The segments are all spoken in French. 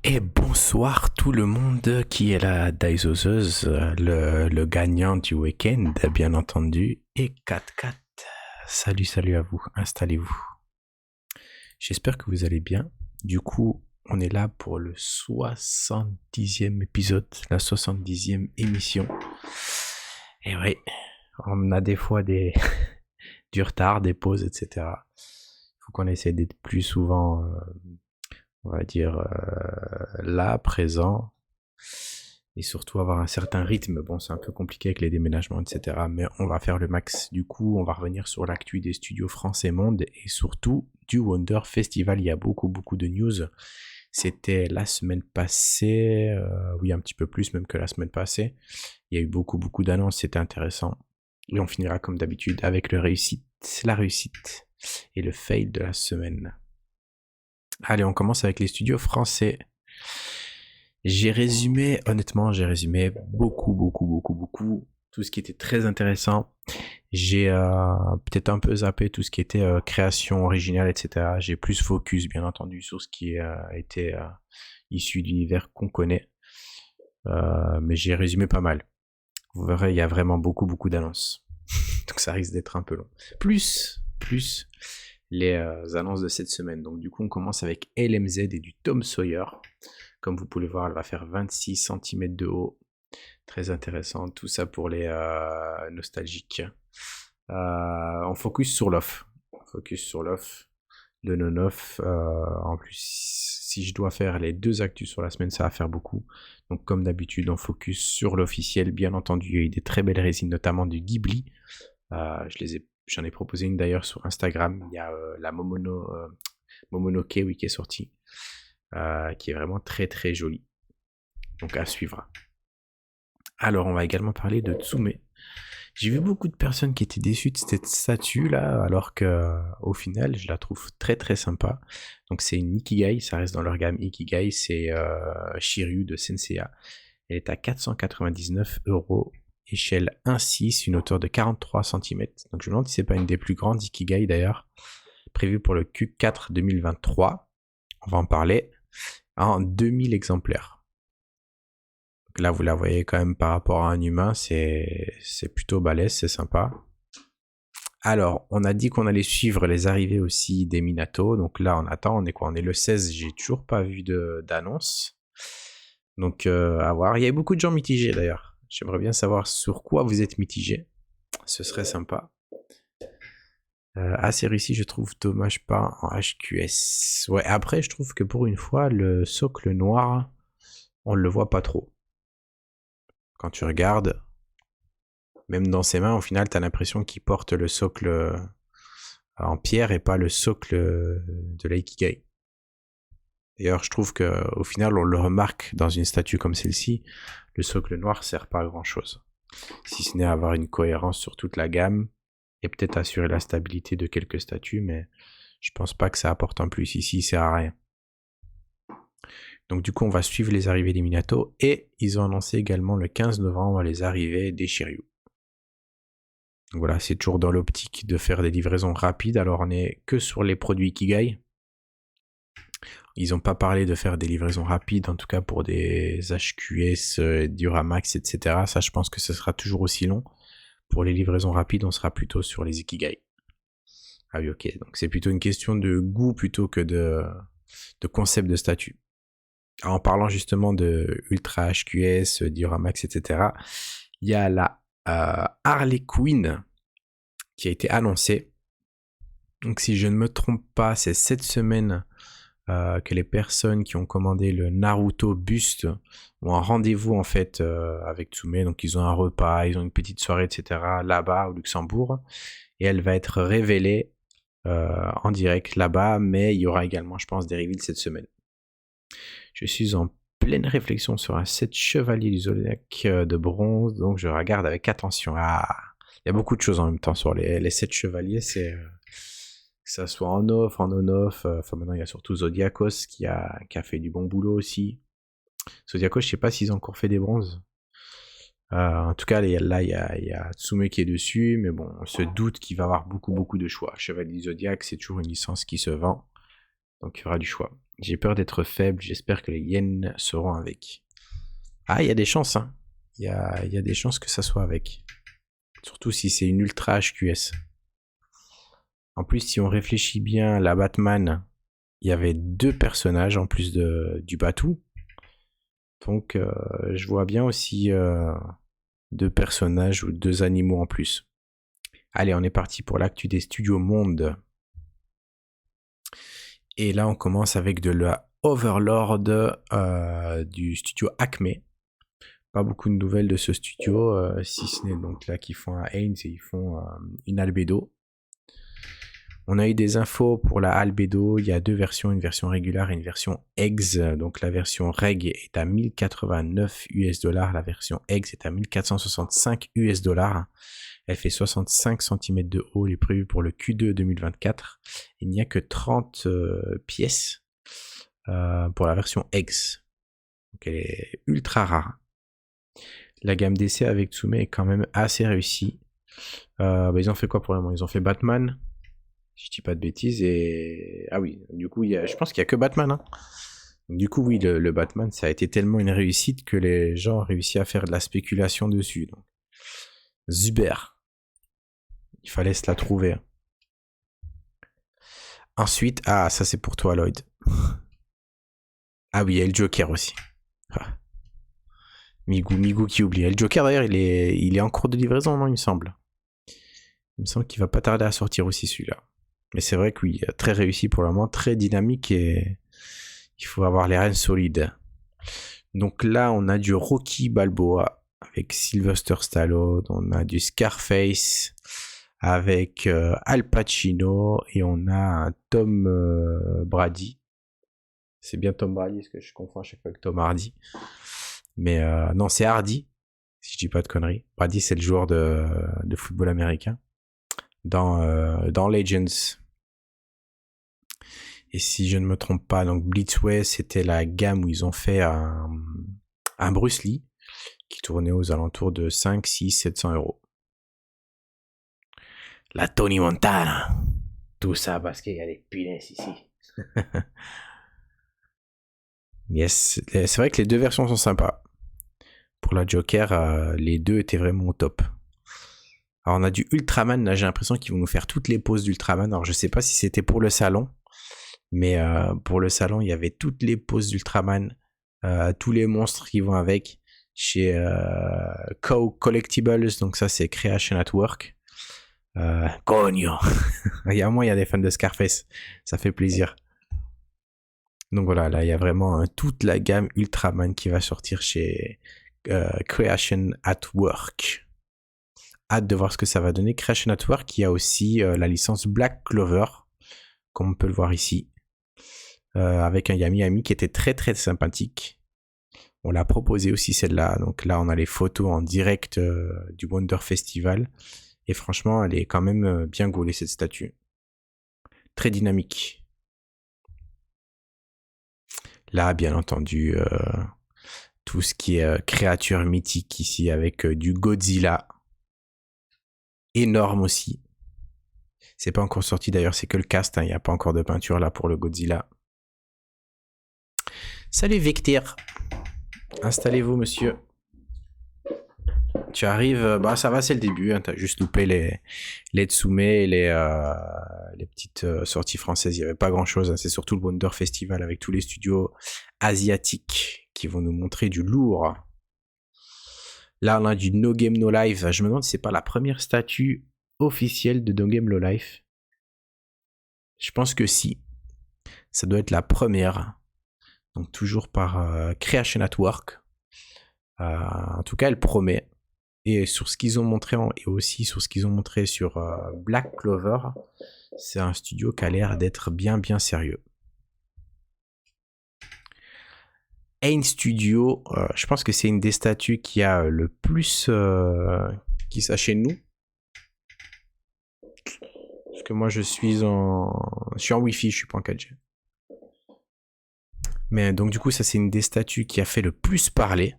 Et bonsoir tout le monde qui est là, Daisozeuse, le gagnant du week-end, bien entendu, et 4-4. Salut, salut à vous, installez-vous. J'espère que vous allez bien. Du coup, on est là pour le 70e épisode, la 70e émission. Et oui, on a des fois du retard, des pauses, etc. Il faut qu'on essaie d'être plus souvent on va dire, là, présent, et surtout avoir un certain rythme. Bon, c'est un peu compliqué avec les déménagements, etc. Mais on va faire le max. Du coup, on va revenir sur l'actu des studios français monde et surtout du Wonder Festival. Il y a beaucoup de news. C'était la semaine passée, oui, un petit peu plus même que la semaine passée. Il y a eu beaucoup d'annonces, c'était intéressant. Et on finira comme d'habitude avec la réussite et le fail de la semaine. Allez, on commence avec les studios français. Honnêtement, j'ai résumé beaucoup, tout ce qui était très intéressant. J'ai peut-être un peu zappé tout ce qui était création originale, etc. J'ai plus focus, bien entendu, sur ce qui était issu d'univers qu'on connaît. Mais j'ai résumé pas mal. Vous verrez, il y a vraiment beaucoup d'annonces. Donc ça risque d'être un peu long. Plus les annonces de cette semaine. Donc du coup, on commence avec LMZ et du Tom Sawyer. Comme vous pouvez le voir, elle va faire 26 cm de haut. Très intéressant. Tout ça pour les nostalgiques. On focus sur l'off. Le non-off. En plus, si je dois faire les deux actus sur la semaine, ça va faire beaucoup. Donc comme d'habitude, on focus sur l'officiel. Bien entendu, il y a eu des très belles résines, notamment du Ghibli. J'en ai proposé une d'ailleurs sur Instagram. Il y a la Momonoke, oui, qui est sortie, qui est vraiment très jolie. Donc à suivre. Alors, on va également parler de Tsume. J'ai vu beaucoup de personnes qui étaient déçues de cette statue là, alors que au final, je la trouve très sympa. Donc c'est une Ikigai, ça reste dans leur gamme Ikigai, c'est Shiryu de Senseiya. Elle est à 499 €, échelle 1,6, une hauteur de 43 cm. Donc je me demande si c'est pas une des plus grandes Ikigai d'ailleurs, prévue pour le Q4 2023. On va en parler, en 2000 exemplaires. Donc là, vous la voyez quand même par rapport à un humain, c'est plutôt balèze, c'est sympa. Alors, on a dit qu'on allait suivre les arrivées aussi des Minato. Donc là, on attend. On est quoi? On est le 16. J'ai toujours pas vu d'annonce. Donc, à voir. Il y a beaucoup de gens mitigés d'ailleurs. J'aimerais bien savoir sur quoi vous êtes mitigés. Ce serait sympa. Assez réussi, je trouve dommage pas en HQS. Ouais, après, je trouve que pour une fois, le socle noir, on le voit pas trop. Quand tu regardes, même dans ses mains, au final, t'as l'impression qu'il porte le socle en pierre et pas le socle de l'Aikigai. D'ailleurs, je trouve qu'au final, on le remarque dans une statue comme celle-ci, le socle noir sert pas à grand chose. Si ce n'est à avoir une cohérence sur toute la gamme et peut-être assurer la stabilité de quelques statues, mais je pense pas que ça apporte un plus ici, il sert à rien. Donc du coup, on va suivre les arrivées des Minato et ils ont annoncé également le 15 novembre les arrivées des Shiryu. Donc voilà, c'est toujours dans l'optique de faire des livraisons rapides, alors on n'est que sur les produits Ikigai. Ils n'ont pas parlé de faire des livraisons rapides, en tout cas pour des HQS, Duramax, etc. Ça, je pense que ce sera toujours aussi long. Pour les livraisons rapides, on sera plutôt sur les Ikigai. Ah oui, ok. Donc c'est plutôt une question de goût plutôt que de concept de statut. Alors, en parlant justement de Ultra HQS, Duramax, etc., il y a la Harley Quinn qui a été annoncée. Donc si je ne me trompe pas, c'est cette semaine que les personnes qui ont commandé le Naruto Buste ont un rendez-vous en fait avec Tsume. Donc ils ont un repas, ils ont une petite soirée, etc. là-bas au Luxembourg. Et elle va être révélée en direct là-bas, mais il y aura également, je pense, des reveals cette semaine. Je suis en pleine réflexion sur un set chevalier du Zodiac de bronze, donc je regarde avec attention. Ah, il y a beaucoup de choses en même temps sur les sets chevaliers, c'est que ça soit en off, en on-off. Enfin, maintenant, il y a surtout Zodiacos qui a fait du bon boulot aussi. Zodiacos, je sais pas s'ils ont encore fait des bronzes. En tout cas, là, il y a Tsume qui est dessus, mais bon, on se doute qu'il va y avoir beaucoup de choix. Chevalier du Zodiac, c'est toujours une licence qui se vend, donc il y aura du choix. J'ai peur d'être faible, j'espère que les yens seront avec. Ah, il y a des chances, hein. Il y a des chances que ça soit avec. Surtout si c'est une ultra HQS. En plus, si on réfléchit bien, la Batman, il y avait 2 personnages en plus du Batou. Donc, je vois bien aussi 2 personnages ou 2 animaux en plus. Allez, on est parti pour l'actu des studios Monde. Et là, on commence avec de la Overlord du studio Acme. Pas beaucoup de nouvelles de ce studio, si ce n'est donc là qu'ils font un Haynes et ils font une Albedo. On a eu des infos pour la Albedo, il y a 2 versions, une version régulière et une version Eggs. Donc la version Reg est à 1089 US dollars, la version Eggs est à 1465 US dollars. Elle fait 65 cm de haut, elle est prévue pour le Q2 2024. Il n'y a que 30 pièces pour la version Eggs. Donc elle est ultra rare. La gamme d'essai avec Tsume est quand même assez réussie. Ils ont fait quoi pour le moment? Ils ont fait Batman, si je dis pas de bêtises, et... Ah oui, du coup, je pense qu'il y a que Batman. Hein. Du coup, oui, le Batman, ça a été tellement une réussite que les gens ont réussi à faire de la spéculation dessus. Donc. Zuber. Il fallait se la trouver. Ensuite, ça c'est pour toi, Lloyd. Ah oui, il y a le Joker aussi. Ah. Migou qui oublie. Et le Joker, d'ailleurs, il est en cours de livraison, non, il me semble. Il me semble qu'il va pas tarder à sortir aussi, celui-là. Mais c'est vrai que oui, très réussi pour le moment, très dynamique et il faut avoir les rênes solides. Donc là, on a du Rocky Balboa avec Sylvester Stallone, on a du Scarface avec Al Pacino et on a un Tom Brady. C'est bien Tom Brady, parce que je confonds à chaque fois avec Tom Hardy. Mais non, c'est Hardy, si je dis pas de conneries. Brady, c'est le joueur de football américain dans Legends. Et si je ne me trompe pas, donc Blitzway, c'était la gamme où ils ont fait un Bruce Lee qui tournait aux alentours de 5, 6, 700 euros. La Tony Montana. Tout ça parce qu'il y a des punaises ici. Yes, c'est vrai que les 2 versions sont sympas. Pour la Joker, les 2 étaient vraiment au top. Alors on a du Ultraman, là j'ai l'impression qu'ils vont nous faire toutes les poses d'Ultraman. Alors je sais pas si c'était pour le salon, mais pour le salon il y avait toutes les poses d'Ultraman, tous les monstres qui vont avec, chez Cow Collectibles, donc ça c'est Creation at Work. Cogno. Il y a des fans de Scarface, ça fait plaisir. Donc voilà, là il y a vraiment toute la gamme Ultraman qui va sortir chez Creation at Work. Hâte de voir ce que ça va donner. Creation at Work qui a aussi la licence Black Clover, comme on peut le voir ici, avec un Yami Yami qui était très très sympathique. On l'a proposé aussi celle-là, donc là on a les photos en direct du Wonder Festival, et franchement elle est quand même bien gaulée cette statue. Très dynamique. Là bien entendu, tout ce qui est créature mythique ici avec du Godzilla. Énorme aussi. C'est pas encore sorti d'ailleurs, c'est que le cast, il n'y a pas encore de peinture là pour le Godzilla. Salut Victor. Installez-vous monsieur. Tu arrives, ça va, c'est le début, hein, t'as juste loupé les Tsume et les petites sorties françaises, il n'y avait pas grand chose, hein, c'est surtout le Wonder Festival avec tous les studios asiatiques qui vont nous montrer du lourd. Là on a du No Game No Life, je me demande si c'est pas la première statue officielle de No Game No Life. Je pense que si, ça doit être la première, donc toujours par Creation at Work. En tout cas elle promet. Et sur ce qu'ils ont montré et aussi sur ce qu'ils ont montré sur Black Clover, c'est un studio qui a l'air d'être bien bien sérieux. Ain Studio, je pense que c'est une des statues qui a le plus qui ça chez nous. Parce que moi je suis en Wi-Fi, je suis pas en 4G. Mais donc du coup ça c'est une des statues qui a fait le plus parler.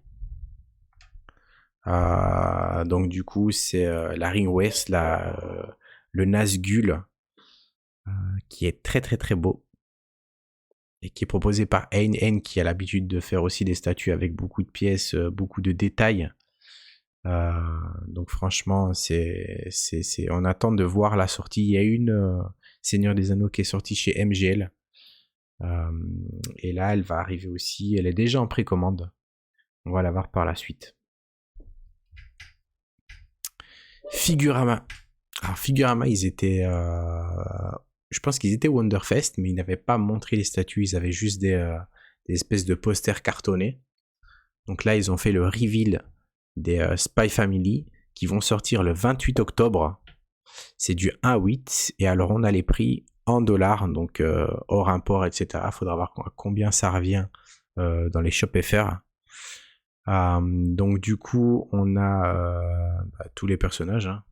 Donc du coup c'est la Ring West, le Nazgul qui est très très très beau. et qui est proposé par Ein, qui a l'habitude de faire aussi des statues avec beaucoup de pièces, beaucoup de détails. Donc franchement, on attend de voir la sortie. Il y a une Seigneur des Anneaux qui est sortie chez MGL. Et là, elle va arriver aussi. Elle est déjà en précommande. On va la voir par la suite. Figurama. Alors Figurama, ils étaient... je pense qu'ils étaient Wonderfest, mais ils n'avaient pas montré les statues. Ils avaient juste des espèces de posters cartonnés. Donc là, ils ont fait le reveal des Spy Family qui vont sortir le 28 octobre. C'est du 1,8 et alors on a les prix en dollars, donc hors import, etc. Il faudra voir combien ça revient dans les shops FR. Donc du coup, on a tous les personnages. Hein.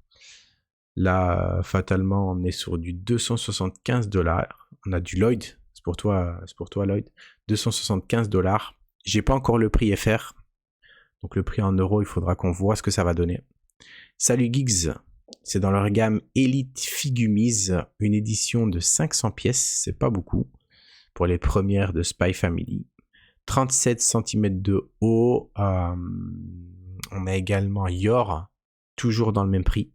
Là, fatalement, on est sur du 275$. On a du Lloyd, c'est pour toi Lloyd. 275$. J'ai pas encore le prix FR. Donc le prix en euros, il faudra qu'on voit ce que ça va donner. Salut Geeks, c'est dans leur gamme Elite Figumise, une édition de 500 pièces, c'est pas beaucoup, pour les premières de Spy Family. 37 cm de haut, on a également Yor, toujours dans le même prix.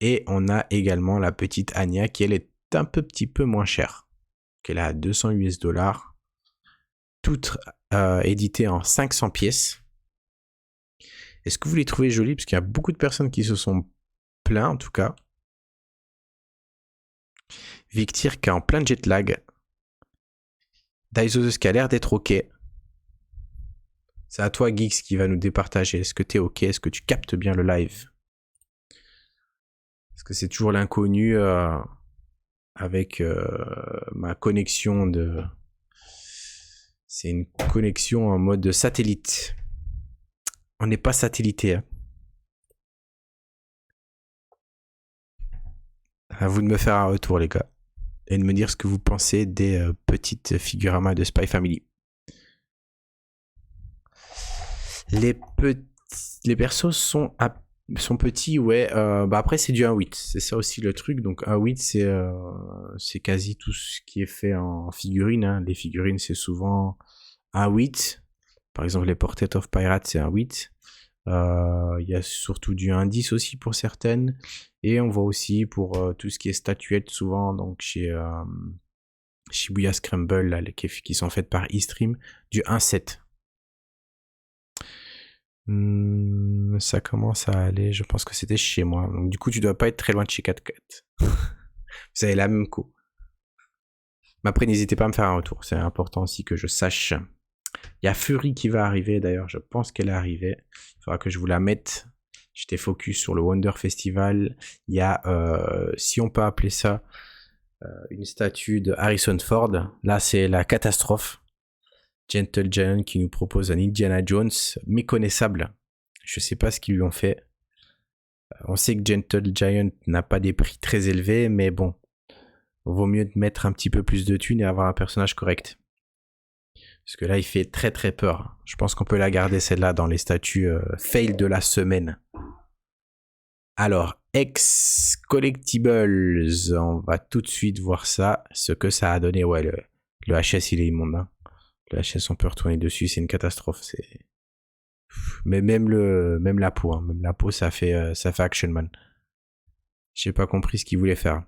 Et on a également la petite Anya, qui elle est un petit peu moins chère, qu'elle est à $200. Toutes éditées en 500 pièces. Est-ce que vous les trouvez jolies? Parce qu'il y a beaucoup de personnes qui se sont plaints, en tout cas. Victir qui est en plein jet lag. Daiso qui a l'air d'être OK. C'est à toi, Geeks, qui va nous départager. Est-ce que t'es OK? Est-ce que tu captes bien le live? Parce que c'est toujours l'inconnu avec ma connexion de... C'est une connexion en mode satellite. On n'est pas satellité. Hein. À vous de me faire un retour, les gars. Et de me dire ce que vous pensez des petites Figurama de Spy Family. Les persos sont petits, ouais. Après, c'est du 1,8. C'est ça aussi le truc. Donc, 1,8, c'est quasi tout ce qui est fait en figurine. Hein. Les figurines, c'est souvent 1,8. Par exemple, les Portrait of Pirates, c'est 1,8. Il y a surtout du 1,10 aussi pour certaines. Et on voit aussi pour tout ce qui est statuettes, souvent, donc chez Shibuya Scramble, là, qui sont faites par eStream, du 1,7. Ça commence à aller, je pense que c'était chez moi. Donc du coup, tu dois pas être très loin de chez CatCat. Vous avez la même co. Mais après, n'hésitez pas à me faire un retour. C'est important aussi que je sache. Il y a Fury qui va arriver, d'ailleurs, je pense qu'elle est arrivée. Il faudra que je vous la mette. J'étais focus sur le Wonder Festival. Il y a, si on peut appeler ça, une statue de Harrison Ford. Là, c'est la catastrophe. Gentle Giant qui nous propose un Indiana Jones méconnaissable. Je sais pas ce qu'ils lui ont fait. On sait que Gentle Giant n'a pas des prix très élevés, mais bon, vaut mieux mettre un petit peu plus de thunes et avoir un personnage correct. Parce que là, il fait très très peur. Je pense qu'on peut la garder celle-là dans les statues fail de la semaine. Alors, Ex Collectibles, on va tout de suite voir ça, ce que ça a donné. Ouais, le HS, il est immonde. Hein. Le HS, on peut retourner dessus, c'est une catastrophe. Mais même la peau, hein. Même la peau, ça fait Action Man. J'ai pas compris ce qu'il voulait faire.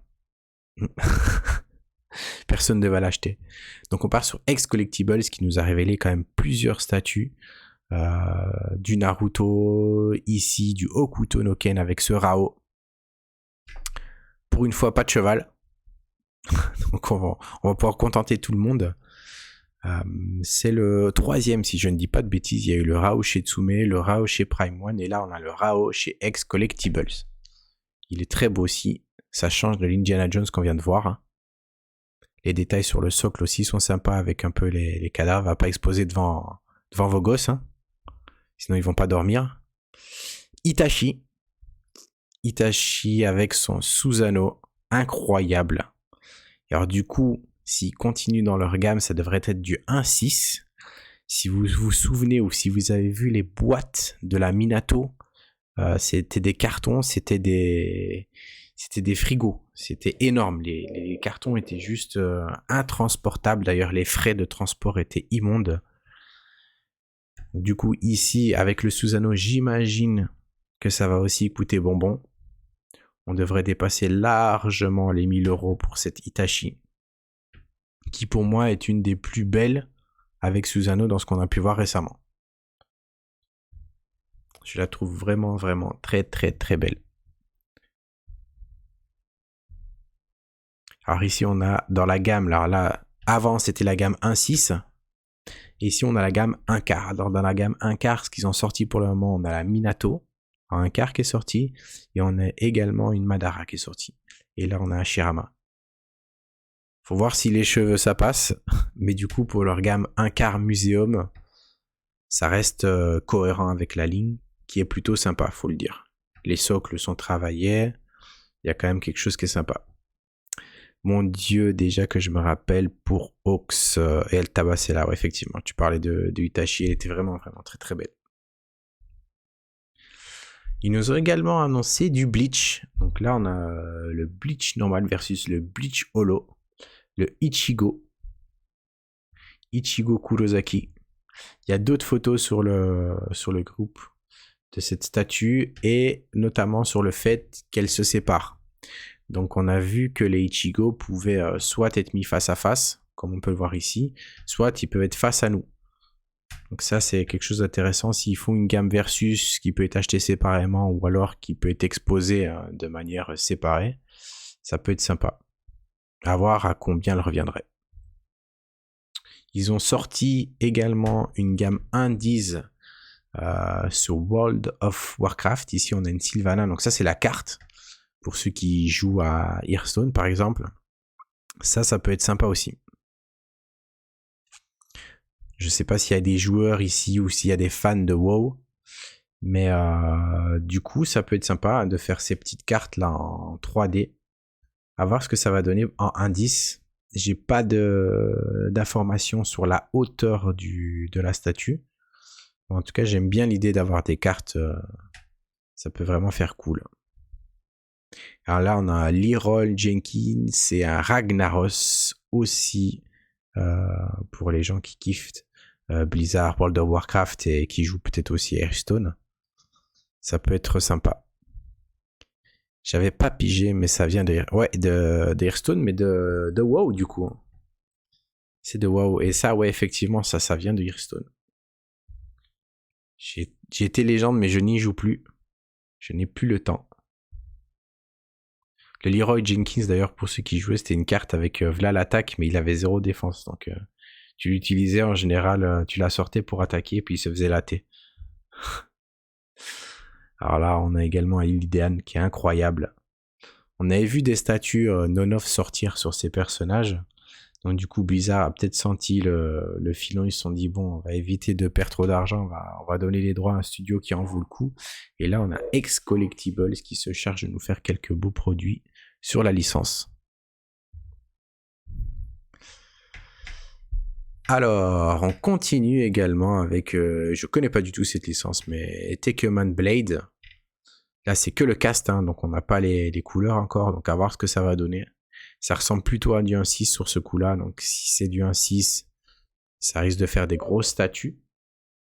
Personne ne va l'acheter. Donc on part sur Ex Collectibles qui nous a révélé quand même plusieurs statues. Du Naruto, ici du Hokuto no Ken avec ce Rao. Pour une fois, pas de cheval. Donc on va pouvoir contenter tout le monde. C'est le 3e, si je ne dis pas de bêtises. Il y a eu le Rao chez Tsume, le Rao chez Prime One, et là on a le Rao chez Ex Collectibles. Il est très beau aussi. Ça change de l'Indiana Jones qu'on vient de voir. Hein. Les détails sur le socle aussi sont sympas avec un peu les cadavres à pas exposer devant vos gosses. Hein. Sinon ils vont pas dormir. Itachi avec son Susanoo incroyable. Et alors du coup, s'ils continuent dans leur gamme, ça devrait être du 1,6. Si vous vous souvenez ou si vous avez vu les boîtes de la Minato, c'était des cartons, c'était des c'était des frigos. C'était énorme. Les cartons étaient juste intransportables. D'ailleurs, les frais de transport étaient immondes. Du coup, ici, avec le Susano, j'imagine que ça va aussi coûter bonbon. On devrait dépasser largement les 1000 € pour cette Hitachi, qui pour moi est une des plus belles avec Susano dans ce qu'on a pu voir récemment. Je la trouve vraiment, vraiment très, très, très belle. Alors ici, on a dans la gamme, alors là, avant c'était la gamme 1.6, et ici on a la gamme 1 quart. Alors dans la gamme 1 quart, ce qu'ils ont sorti pour le moment, on a la Minato, en 1 quart qui est sortie, et on a également une Madara qui est sortie. Et là on a un Shirama. Faut voir si les cheveux ça passe, mais du coup pour leur gamme 1 quart Muséum, ça reste cohérent avec la ligne, qui est plutôt sympa, faut le dire. Les socles sont travaillés, il y a quand même quelque chose qui est sympa. Mon Dieu, déjà que je me rappelle pour Ox et El Tabasella, ouais, effectivement, tu parlais de Hitachi, elle était vraiment, vraiment très très belle. Ils nous ont également annoncé du Bleach. Donc là, on a le Bleach normal versus le Bleach Holo, le Ichigo Kurosaki. Il y a d'autres photos sur le groupe de cette statue et notamment sur le fait qu'elle se sépare. Donc on a vu que les Ichigo pouvaient soit être mis face à face, comme on peut le voir ici, soit ils peuvent être face à nous. Donc ça c'est quelque chose d'intéressant s'ils font une gamme versus qui peut être acheté séparément ou alors qui peut être exposé de manière séparée. Ça peut être sympa. À voir à combien elle reviendrait. Ils ont sorti également une gamme indies sur World of Warcraft. Ici on a une Sylvana, donc ça c'est la carte. Pour ceux qui jouent à Hearthstone par exemple, ça peut être sympa aussi. Je sais pas s'il y a des joueurs ici ou s'il y a des fans de WoW, mais du coup ça peut être sympa de faire ces petites cartes là en 3D. À voir ce que ça va donner en indice. J'ai pas d'informations sur la hauteur de la statue. En tout cas, j'aime bien l'idée d'avoir des cartes. Ça peut vraiment faire cool. Alors là, on a un Leroy Jenkins et un Ragnaros aussi pour les gens qui kiffent Blizzard, World of Warcraft et qui jouent peut-être aussi à Hearthstone. Ça peut être sympa. J'avais pas pigé, mais ça vient de Hearthstone, mais de WoW du coup. C'est de WoW. Et ça, ouais, effectivement, ça vient de Hearthstone. J'ai été légende, mais je n'y joue plus. Je n'ai plus le temps. Le Leroy Jenkins, d'ailleurs, pour ceux qui jouaient, c'était une carte avec V'là l'attaque, mais il avait 0 défense. Donc, tu l'utilisais en général, tu la sortais pour attaquer, puis il se faisait latter. Alors là, on a également Illidan qui est incroyable. On avait vu des statues non-off sortir sur ces personnages. Donc du coup, Blizzard a peut-être senti le filon. Ils se sont dit, bon, on va éviter de perdre trop d'argent. On va donner les droits à un studio qui en vaut le coup. Et là, on a X Collectibles qui se charge de nous faire quelques beaux produits sur la licence. Alors, on continue également avec... je connais pas du tout cette licence, mais Tekken Blade. Là, c'est que le cast, hein, donc on n'a pas les couleurs encore. Donc à voir ce que ça va donner. Ça ressemble plutôt à du 1.6 sur ce coup-là. Donc si c'est du 1.6, ça risque de faire des grosses statues.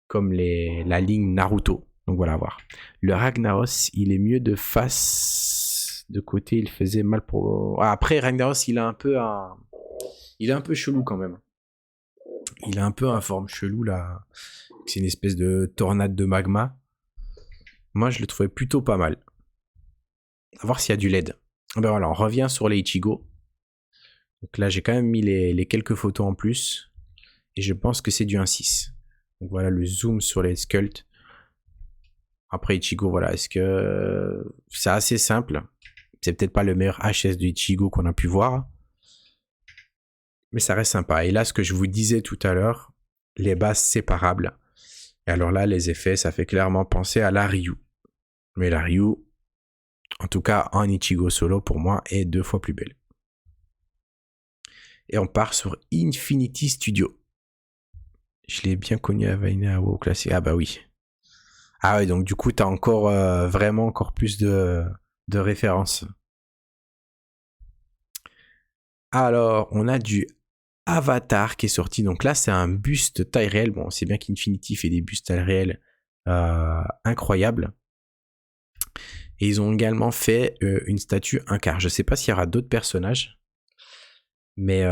Comme la ligne Naruto. Donc voilà, à voir. Le Ragnaros, il est mieux de face. De côté, il faisait mal pour... Après, Ragnaros, il est un peu chelou quand même. Il a un peu un forme chelou là. C'est une espèce de tornade de magma. Moi, je le trouvais plutôt pas mal. À voir s'il y a du LED. Ben voilà, on revient sur les Ichigo. Donc là, j'ai quand même mis les quelques photos en plus. Et je pense que c'est du 1.6. Donc voilà le zoom sur les sculpts. Après Ichigo, voilà, est-ce que c'est assez simple. C'est peut-être pas le meilleur HS de Ichigo qu'on a pu voir. Mais ça reste sympa. Et là, ce que je vous disais tout à l'heure, les bases séparables. Et alors là, les effets, ça fait clairement penser à la Ryu. Mais la Ryu, en tout cas en Ichigo solo, pour moi, est 2 fois plus belle. Et on part sur Infinity Studio. Je l'ai bien connu à Vaina WoW Classic. Ah bah oui. Ah ouais, donc du coup, t'as encore vraiment encore plus de références. Alors, on a du Avatar qui est sorti. Donc là, c'est un buste taille réelle. Bon, c'est bien qu'Infinity fait des bustes taille réelle incroyables. Et ils ont également fait une statue 1/4. Je sais pas s'il y aura d'autres personnages. Mais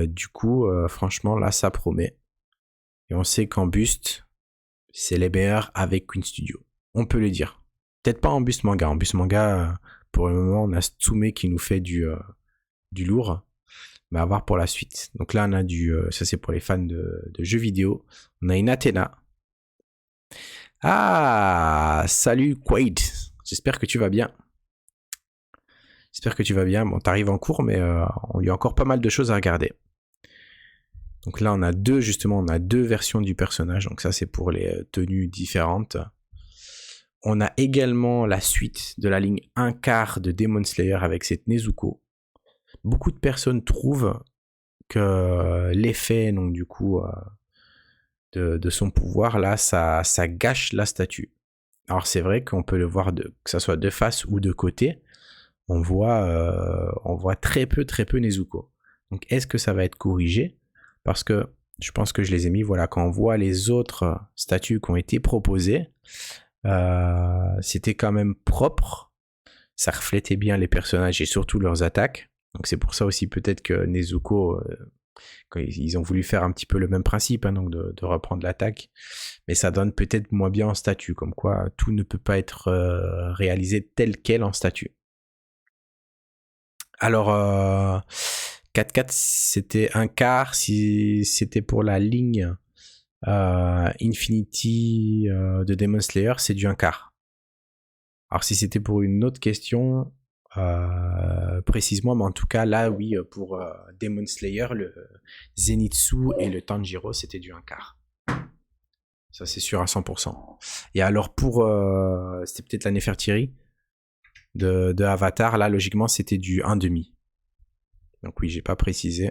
du coup, franchement, là, ça promet. Et on sait qu'en buste, c'est les meilleurs avec Queen Studio. On peut le dire. Peut-être pas en buste manga. En buste manga, pour le moment, on a Tsume qui nous fait du lourd. Mais à voir pour la suite. Donc là, on a ça c'est pour les fans de jeux vidéo. On a une Athéna. Ah, salut Quaid. J'espère que tu vas bien. Bon, t'arrives en cours, mais il y a encore pas mal de choses à regarder. Donc là, on a deux versions du personnage. Donc ça, c'est pour les tenues différentes. On a également la suite de la ligne 1/4 de Demon Slayer avec cette Nezuko. Beaucoup de personnes trouvent que l'effet, donc du coup, de son pouvoir, là, ça gâche la statue. Alors c'est vrai qu'on peut le voir, que ça soit de face ou de côté, on voit très peu Nezuko. Donc est-ce que ça va être corrigé? Parce que je pense que je les ai mis, voilà, quand on voit les autres statues qui ont été proposées, c'était quand même propre, ça reflétait bien les personnages et surtout leurs attaques. Donc c'est pour ça aussi peut-être que Nezuko, quand ils ont voulu faire un petit peu le même principe, hein, donc de reprendre l'attaque, mais ça donne peut-être moins bien en statue, comme quoi tout ne peut pas être réalisé tel quel en statue. Alors 4/4 c'était 1/4, si c'était pour la ligne Infinity de Demon Slayer, c'est du 1/4. Alors si c'était pour une autre question précisément, mais en tout cas là oui, pour Demon Slayer, le Zenitsu et le Tanjiro, c'était du 1/4. Ça c'est sûr à 100%. Et alors pour c'était peut-être la Nefertiri de Avatar, là logiquement c'était du 1/2. Donc oui, j'ai pas précisé.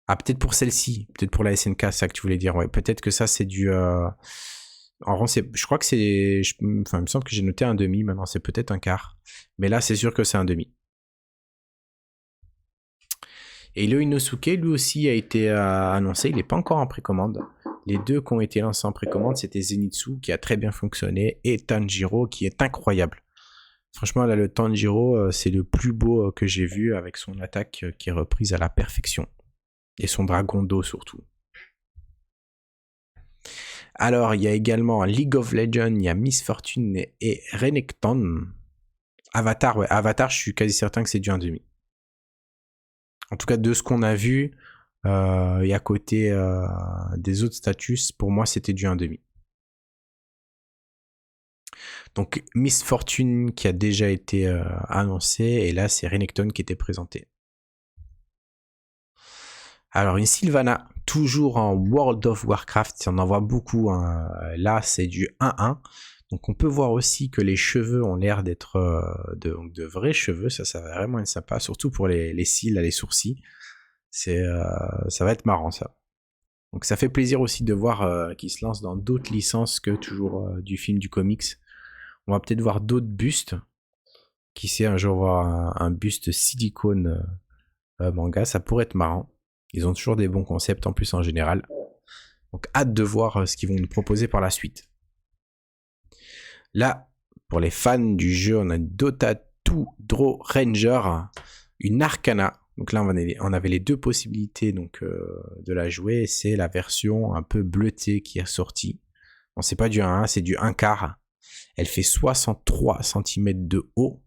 Ah, peut-être pour celle-ci, peut-être pour la SNK, c'est ça que tu voulais dire. Ouais, peut-être que ça c'est du en rang, je crois que c'est, enfin, il me semble que j'ai noté 1/2, maintenant c'est peut-être 1/4. Mais là, c'est sûr que c'est 1/2. Et le Inosuke, lui aussi, a été annoncé, il n'est pas encore en précommande. Les deux qui ont été lancés en précommande, c'était Zenitsu, qui a très bien fonctionné, et Tanjiro, qui est incroyable. Franchement, là, le Tanjiro, c'est le plus beau que j'ai vu, avec son attaque qui est reprise à la perfection. Et son dragon d'eau, surtout. Alors, il y a également League of Legends, il y a Miss Fortune et Renekton. Avatar, ouais, Avatar, je suis quasi certain que c'est du 1/2. En tout cas, de ce qu'on a vu, et à côté des autres statuts, pour moi, c'était du 1/2. Donc, Miss Fortune qui a déjà été annoncée, et là, c'est Renekton qui était présenté. Alors, une Sylvana, toujours en World of Warcraft, on en voit beaucoup, hein. Là, c'est du 1/1. Donc, on peut voir aussi que les cheveux ont l'air d'être de vrais cheveux. Ça va vraiment être sympa, surtout pour les cils, les sourcils. Ça va être marrant, ça. Donc, ça fait plaisir aussi de voir qu'ils se lancent dans d'autres licences que toujours du film, du comics. On va peut-être voir d'autres bustes. Qui sait, un jour voir un buste silicone manga, ça pourrait être marrant. Ils ont toujours des bons concepts en plus en général. Donc hâte de voir ce qu'ils vont nous proposer par la suite. Là, pour les fans du jeu, on a Dota 2 Draw Ranger, une Arcana. Donc là, on avait les deux possibilités donc, de la jouer. C'est la version un peu bleutée qui est sortie. Bon, c'est pas du 1/1, c'est du 1/4. Elle fait 63 cm de haut.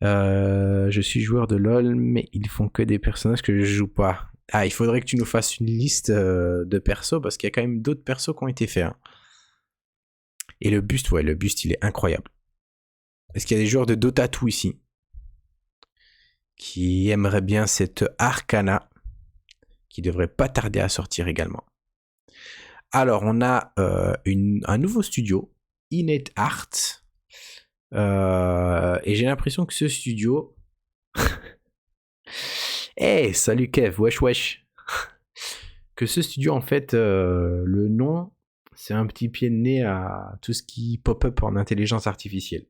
Je suis joueur de LoL, mais ils font que des personnages que je joue pas. Ah, il faudrait que tu nous fasses une liste de persos, parce qu'il y a quand même d'autres persos qui ont été faits. Hein. Et le buste, ouais, le buste, il est incroyable. Est-ce qu'il y a des joueurs de Dota 2 ici qui aimeraient bien cette Arcana, qui devrait pas tarder à sortir également. Alors, on a un nouveau studio, Innate Art, et j'ai l'impression que ce studio... Hey, salut Kev, wesh. Que ce studio, en fait, le nom, c'est un petit pied de nez à tout ce qui pop-up en intelligence artificielle.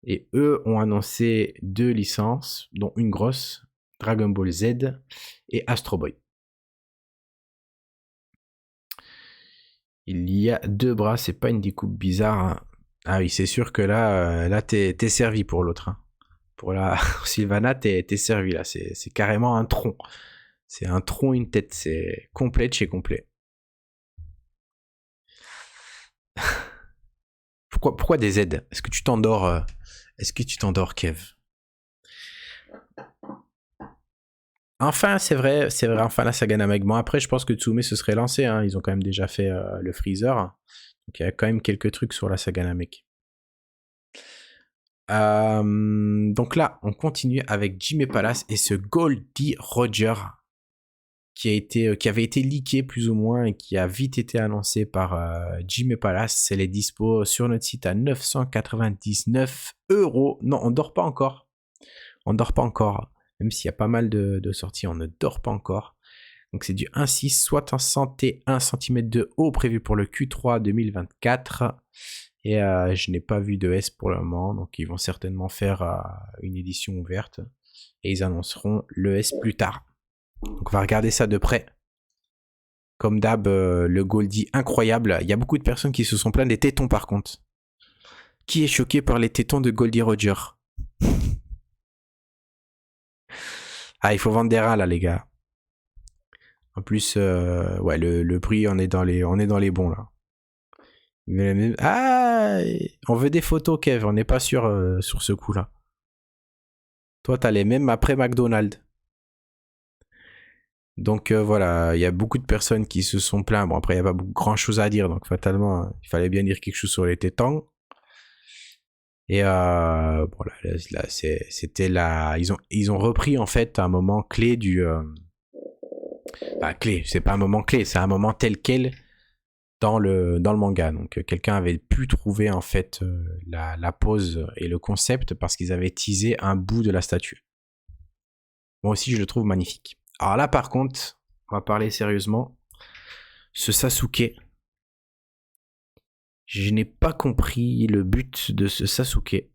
Et eux ont annoncé 2 licences, dont une grosse, Dragon Ball Z et Astro Boy. Il y a 2 bras, c'est pas une découpe bizarre. Hein. Ah oui, c'est sûr que là t'es servi pour l'autre. Hein. Pour la Sylvana, t'es servi là. C'est carrément un tronc. C'est un tronc, une tête. C'est complet de chez complet. Pourquoi des Z? Est-ce que tu t'endors Est-ce que tu t'endors, Kev? Enfin, c'est vrai, enfin la saga Namek. Bon, après, je pense que Tsume se serait lancé. Hein. Ils ont quand même déjà fait le Freezer. Donc, il y a quand même quelques trucs sur la saga Namek. Donc là, on continue avec Jimmy Palace et ce Goldie Roger qui avait été leaké plus ou moins et qui a vite été annoncé par Jimmy Palace. C'est les dispo sur notre site à 999 €. Non, on dort pas encore. On dort pas encore. Même s'il y a pas mal de sorties, on ne dort pas encore. Donc c'est du 1,6, 61 cm de haut prévu pour le Q3 2024. Et je n'ai pas vu de S pour le moment, donc ils vont certainement faire une édition ouverte. Et ils annonceront le S plus tard. Donc on va regarder ça de près. Comme d'hab, le Goldie incroyable. Il y a beaucoup de personnes qui se sont plaintes des tétons par contre. Qui est choqué par les tétons de Goldie Roger? Ah, il faut vendre des reins là, les gars. En plus, ouais, le prix, on est dans les bons là. Ah, on veut des photos, Kev. On n'est pas sûr sur ce coup-là. Toi, t'as les mêmes après McDonald's. Donc voilà, il y a beaucoup de personnes qui se sont plaints. Bon, après, il n'y a pas grand chose à dire. Donc fatalement, il fallait bien dire quelque chose sur les tétons. Et bon, là c'était là. Ils ont repris en fait un moment clé du. Clé, c'est pas un moment clé, c'est un moment tel quel dans le manga. Donc quelqu'un avait pu trouver en fait la pose et le concept parce qu'ils avaient teasé un bout de la statue. Moi aussi je le trouve magnifique. Alors là par contre, on va parler sérieusement. Ce Sasuke, je n'ai pas compris le but de ce Sasuke.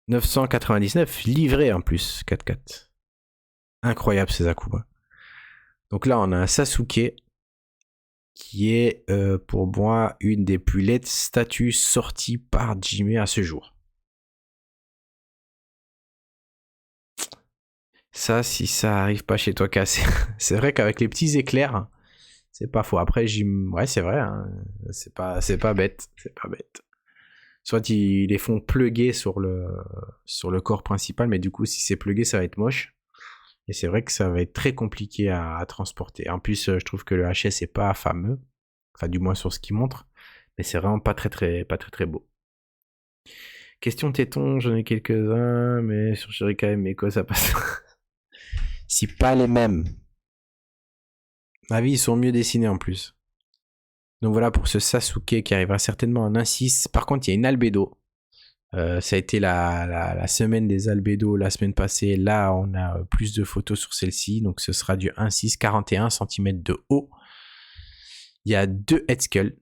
999 livré en plus 4-4. Incroyable ces Akuma. Donc là on a un Sasuke qui est pour moi une des plus laides statues sorties par Jimmy à ce jour. Ça, si ça arrive pas chez toi cassé, c'est vrai qu'avec les petits éclairs, c'est pas faux. Après, ouais, c'est vrai, hein. C'est pas bête, c'est pas bête. Soit ils les font plugger sur le corps principal, mais du coup, si c'est plugué, ça va être moche. Et c'est vrai que ça va être très compliqué à transporter. En plus, je trouve que le HS est pas fameux, enfin du moins sur ce qu'il montre, mais c'est vraiment pas très beau. Question téton, j'en ai quelques-uns, mais sur Shuriken, mais quoi ça passe? Si pas les mêmes. Ma vie, ils sont mieux dessinés en plus. Donc voilà pour ce Sasuke qui arrivera certainement en 1-6. Par contre, il y a une albédo. Ça a été la semaine des albédos la semaine passée. Là, on a plus de photos sur celle-ci. Donc ce sera du 1,6, 41 cm de haut. Il y a 2 head skulls.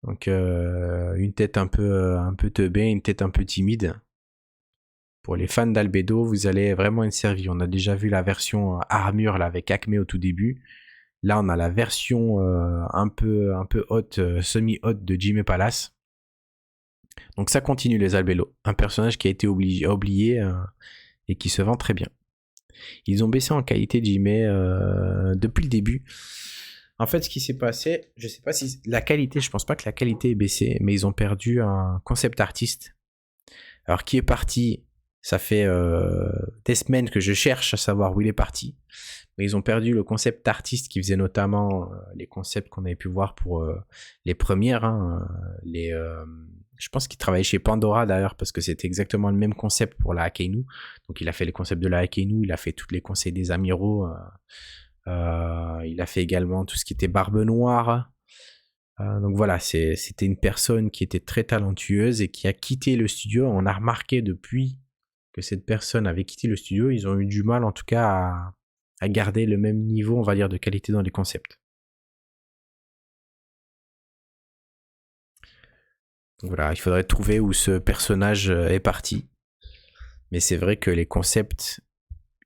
Donc une tête un peu teubée, une tête un peu timide. Pour les fans d'Albedo, vous allez vraiment être servi. On a déjà vu la version armure là, avec Acme au tout début. Là, on a la version un peu haute, semi-haute de Jimmy Palace. Donc ça continue les Albello. Un personnage qui a été oublié et qui se vend très bien. Ils ont baissé en qualité Jimmy depuis le début. En fait, ce qui s'est passé, je sais pas si la qualité, je pense pas que la qualité est baissée, mais ils ont perdu un concept artiste. Alors qui est parti? Ça fait des semaines que je cherche à savoir où il est parti. Mais ils ont perdu le concept artiste qui faisait notamment les concepts qu'on avait pu voir pour les premières. Hein, je pense qu'il travaillait chez Pandora d'ailleurs parce que c'était exactement le même concept pour la Akainu. Donc il a fait les concepts de la Akainu, il a fait tous les conseils des amiraux. Il a fait également tout ce qui était Barbe Noire. Donc voilà, c'était une personne qui était très talentueuse et qui a quitté le studio. On a remarqué depuis que cette personne avait quitté le studio, ils ont eu du mal en tout cas à garder le même niveau, on va dire, de qualité dans les concepts. Donc voilà, il faudrait trouver où ce personnage est parti. Mais c'est vrai que les concepts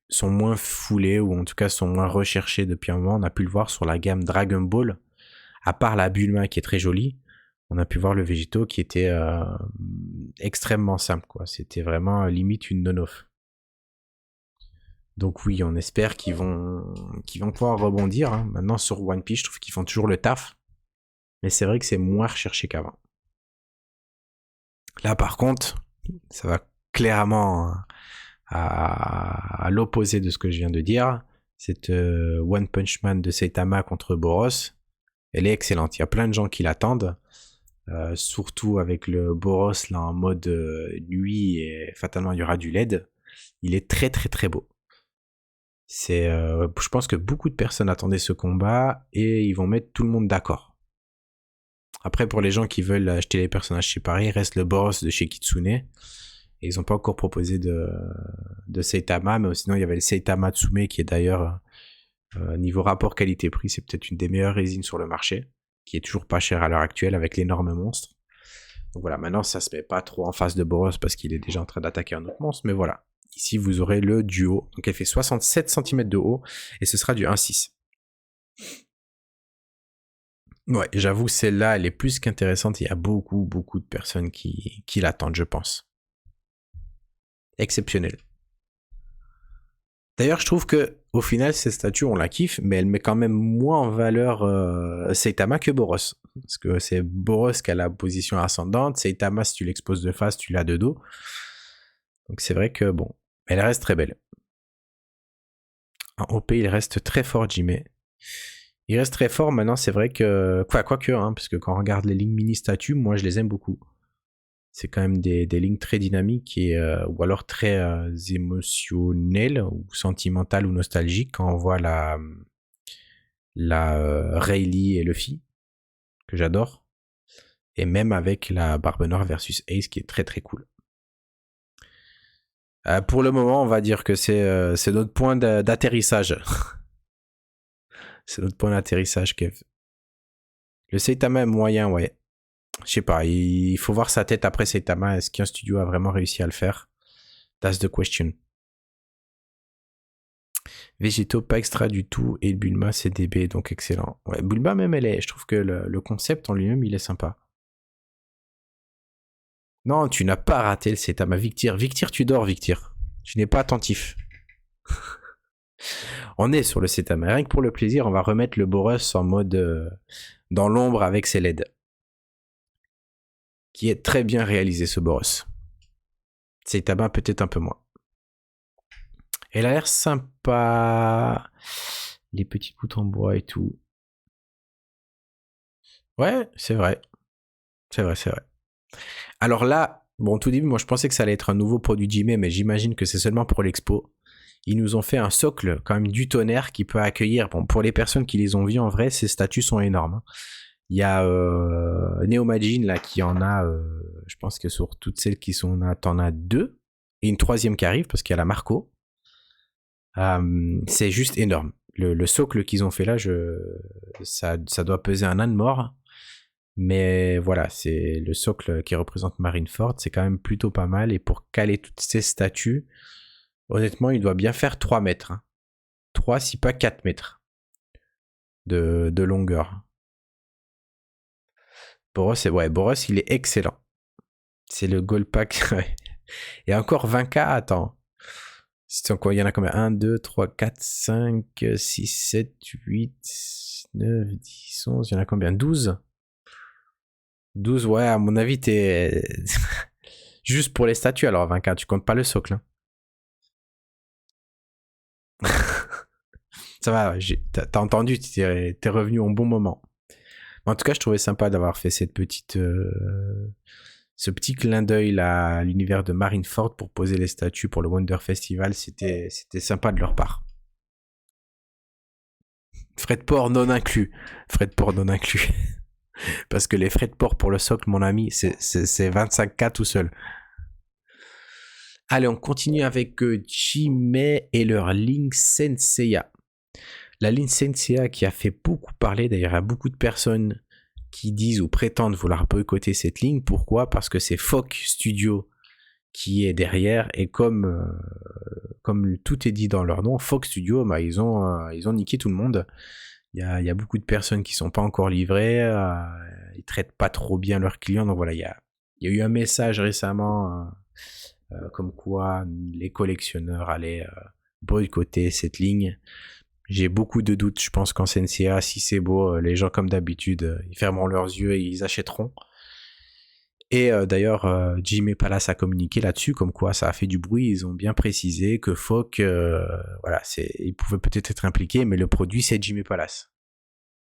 sont moins foulés, ou en tout cas sont moins recherchés depuis un moment. On a pu le voir sur la gamme Dragon Ball. À part la Bulma qui est très jolie, on a pu voir le Végéto qui était extrêmement simple, quoi. C'était vraiment limite une non-off. Donc oui, on espère qu'ils vont pouvoir rebondir. Hein. Maintenant, sur One Piece, je trouve qu'ils font toujours le taf. Mais c'est vrai que c'est moins recherché qu'avant. Là, par contre, ça va clairement à l'opposé de ce que je viens de dire. Cette One Punch Man de Saitama contre Boros, elle est excellente. Il y a plein de gens qui l'attendent. Surtout avec le Boros là en mode nuit et fatalement il y aura du LED. Il est très très très beau. Je pense que beaucoup de personnes attendaient ce combat et ils vont mettre tout le monde d'accord. Après, pour les gens qui veulent acheter les personnages séparés, il reste le Boros de chez Kitsune. Et ils n'ont pas encore proposé de Saitama, mais sinon il y avait le Saitama Tsume qui est d'ailleurs niveau rapport qualité-prix, c'est peut-être une des meilleures résines sur le marché, qui est toujours pas chère à l'heure actuelle avec l'énorme monstre. Donc voilà, maintenant ça se met pas trop en face de Boros parce qu'il est déjà en train d'attaquer un autre monstre, mais voilà. Ici vous aurez le duo, donc elle fait 67 cm de haut et ce sera du 1,6. Ouais, j'avoue celle-là elle est plus qu'intéressante, il y a beaucoup de personnes qui l'attendent je pense. Exceptionnel. D'ailleurs, je trouve que au final, cette statue, on la kiffe, mais elle met quand même moins en valeur Saitama que Boros. Parce que c'est Boros qui a la position ascendante. Saitama, si tu l'exposes de face, tu l'as de dos. Donc c'est vrai que bon, elle reste très belle. En OP, il reste très fort, Jimé. Il reste très fort. Maintenant, c'est vrai que quoique, hein, parce que quand on regarde les lignes mini statues, moi, je les aime beaucoup. C'est quand même des lignes très dynamiques ou alors très émotionnelles ou sentimentales ou nostalgiques quand on voit la Rayleigh et Luffy, que j'adore, et même avec la Barbe Noire versus Ace qui est très très cool. Pour le moment, on va dire que c'est notre point d'atterrissage. C'est notre point d'atterrissage, Kev. Le Saitama est moyen, ouais. Je sais pas, il faut voir sa tête après Saitama. Est-ce qu'un studio a vraiment réussi à le faire? That's the question. Végétaux, pas extra du tout, et Bulma, c'est DB, donc excellent. Ouais, Bulma, même, je trouve que le concept en lui-même, il est sympa. Non, tu n'as pas raté le Saitama. Victir, tu dors, Victir. Tu n'es pas attentif. On est sur le Saitama. Rien que pour le plaisir, on va remettre le Boros en mode dans l'ombre avec ses LED. Qui est très bien réalisé, ce Boros. Saitama, peut-être un peu moins. Elle a l'air sympa. Les petits bouts en bois et tout. Ouais, c'est vrai. C'est vrai. Alors là, bon, au tout début, moi je pensais que ça allait être un nouveau produit Jimé, mais j'imagine que c'est seulement pour l'expo. Ils nous ont fait un socle quand même du tonnerre qui peut accueillir. Bon, pour les personnes qui les ont vus en vrai, ces statues sont énormes. Il y a Neomagine là qui en a, je pense que sur toutes celles qui sont là, t'en as 2 et une troisième qui arrive parce qu'il y a la Marco. C'est juste énorme. Le socle qu'ils ont fait là, ça doit peser un âne mort. Mais voilà, c'est le socle qui représente Marineford, c'est quand même plutôt pas mal. Et pour caler toutes ces statues, honnêtement, il doit bien faire 3 mètres. Hein. 3, si pas 4 mètres de longueur. Boros, il est excellent. C'est le gold pack. Et encore 20k, attends. Il y en a combien 1, 2, 3, 4, 5, 6, 7, 8, 9, 10, 11. Il y en a combien 12 12, ouais, à mon avis, t'es. Juste pour les statues, alors 20k, tu comptes pas le socle. Hein. Ça va, t'as entendu, t'es revenu au bon moment. Mais en tout cas, je trouvais sympa d'avoir fait cette petite. Ce petit clin d'œil là, à l'univers de Marineford pour poser les statues pour le Wonder Festival. C'était sympa de leur part. Frais de port non inclus. Parce que les frais de port pour le socle, mon ami, c'est 25k tout seul. Allez, on continue avec Jimé et leur ligne Senseiya. La ligne Senseiya qui a fait beaucoup parler, d'ailleurs, il y a beaucoup de personnes qui disent ou prétendent vouloir boycotter cette ligne. Pourquoi ? Parce que c'est Fock Studio qui est derrière. Et comme tout est dit dans leur nom, Fox Studio, bah, ils ont niqué tout le monde. Il y a beaucoup de personnes qui sont pas encore livrées. Ils traitent pas trop bien leurs clients. Donc voilà, il y a eu un message récemment comme quoi les collectionneurs allaient boycotter cette ligne. J'ai beaucoup de doutes. Je pense qu'en CNCA, si c'est beau, les gens comme d'habitude, ils fermeront leurs yeux et ils achèteront. Et d'ailleurs, Jimmy Palace a communiqué là-dessus, comme quoi ça a fait du bruit. Ils ont bien précisé que Fogg, voilà, ils pouvaient peut-être être impliqués, mais le produit c'est Jimmy Palace.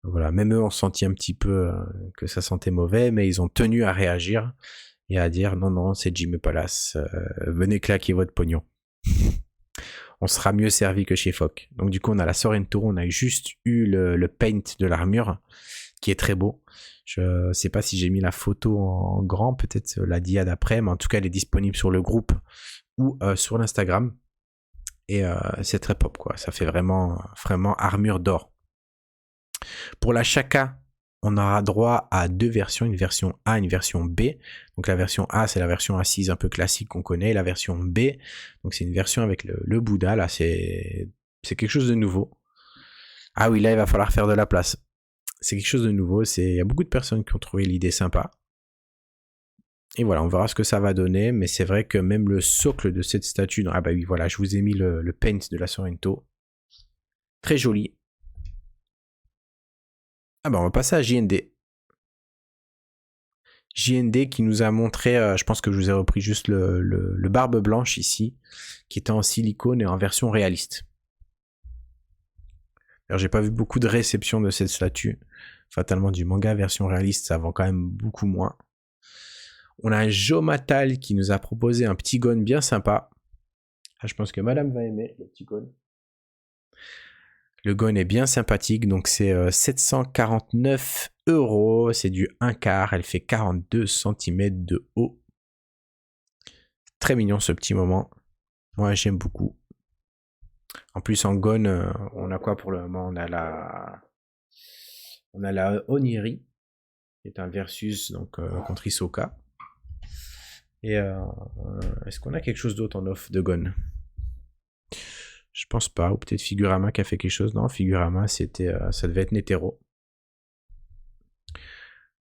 Donc voilà, même eux ont senti un petit peu que ça sentait mauvais, mais ils ont tenu à réagir et à dire non, c'est Jimmy Palace, venez claquer votre pognon. On sera mieux servi que chez Fogg. Donc du coup, on a la Sorrento, on a juste eu le paint de l'armure, qui est très beau. Je sais pas si j'ai mis la photo en grand, peut-être la dia d'après, mais en tout cas, elle est disponible sur le groupe ou sur l'Instagram. Et c'est très pop, quoi. Ça fait vraiment armure d'or. Pour la Shaka, on aura droit à deux versions, une version A et une version B. Donc la version A, c'est la version assise un peu classique qu'on connaît. La version B, donc c'est une version avec le Bouddha. Là, c'est quelque chose de nouveau. Ah oui, là, il va falloir faire de la place. C'est quelque chose de nouveau. Il y a beaucoup de personnes qui ont trouvé l'idée sympa. Et voilà, on verra ce que ça va donner. Mais c'est vrai que même le socle de cette statue... Ah bah oui, voilà, je vous ai mis le paint de la Sorrento. Très joli. Ah bah on va passer à JND. JND qui nous a montré, je pense que je vous ai repris juste le barbe blanche ici, qui était en silicone et en version réaliste. Alors j'ai pas vu beaucoup de réception de cette statue. Fatalement du manga version réaliste, ça vend quand même beaucoup moins. On a un Joe Matal qui nous a proposé un petit gon bien sympa. Ah, je pense que madame va aimer le petit gon. Le gon est bien sympathique, donc c'est 749 €, c'est du 1 quart, elle fait 42 cm de haut. Très mignon ce petit moment. Moi j'aime beaucoup. En plus en gon, on a quoi pour le moment? On a la Oniri, qui est un versus donc, contre Hisoka. Et est-ce qu'on a quelque chose d'autre en off de gon? Je pense pas, ou peut-être Figurama qui a fait quelque chose. Non, Figurama, ça devait être Netero.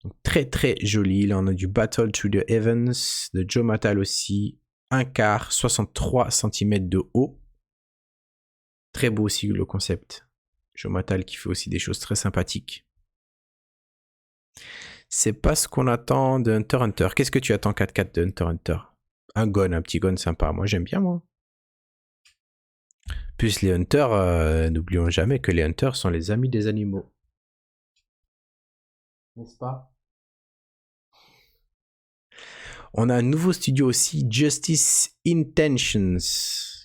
Donc, très très joli. Là, on a du Battle to the Heavens, de Joe Matal aussi. 1 quart, 63 cm de haut. Très beau aussi le concept. Joe Matal qui fait aussi des choses très sympathiques. C'est pas ce qu'on attend de Hunter x Hunter. Qu'est-ce que tu attends 4-4 de Hunter x Hunter? Un petit gon sympa. Moi, j'aime bien, moi. Plus les hunters, n'oublions jamais que les hunters sont les amis des animaux. N'est-ce pas? On a un nouveau studio aussi, Justice Intentions,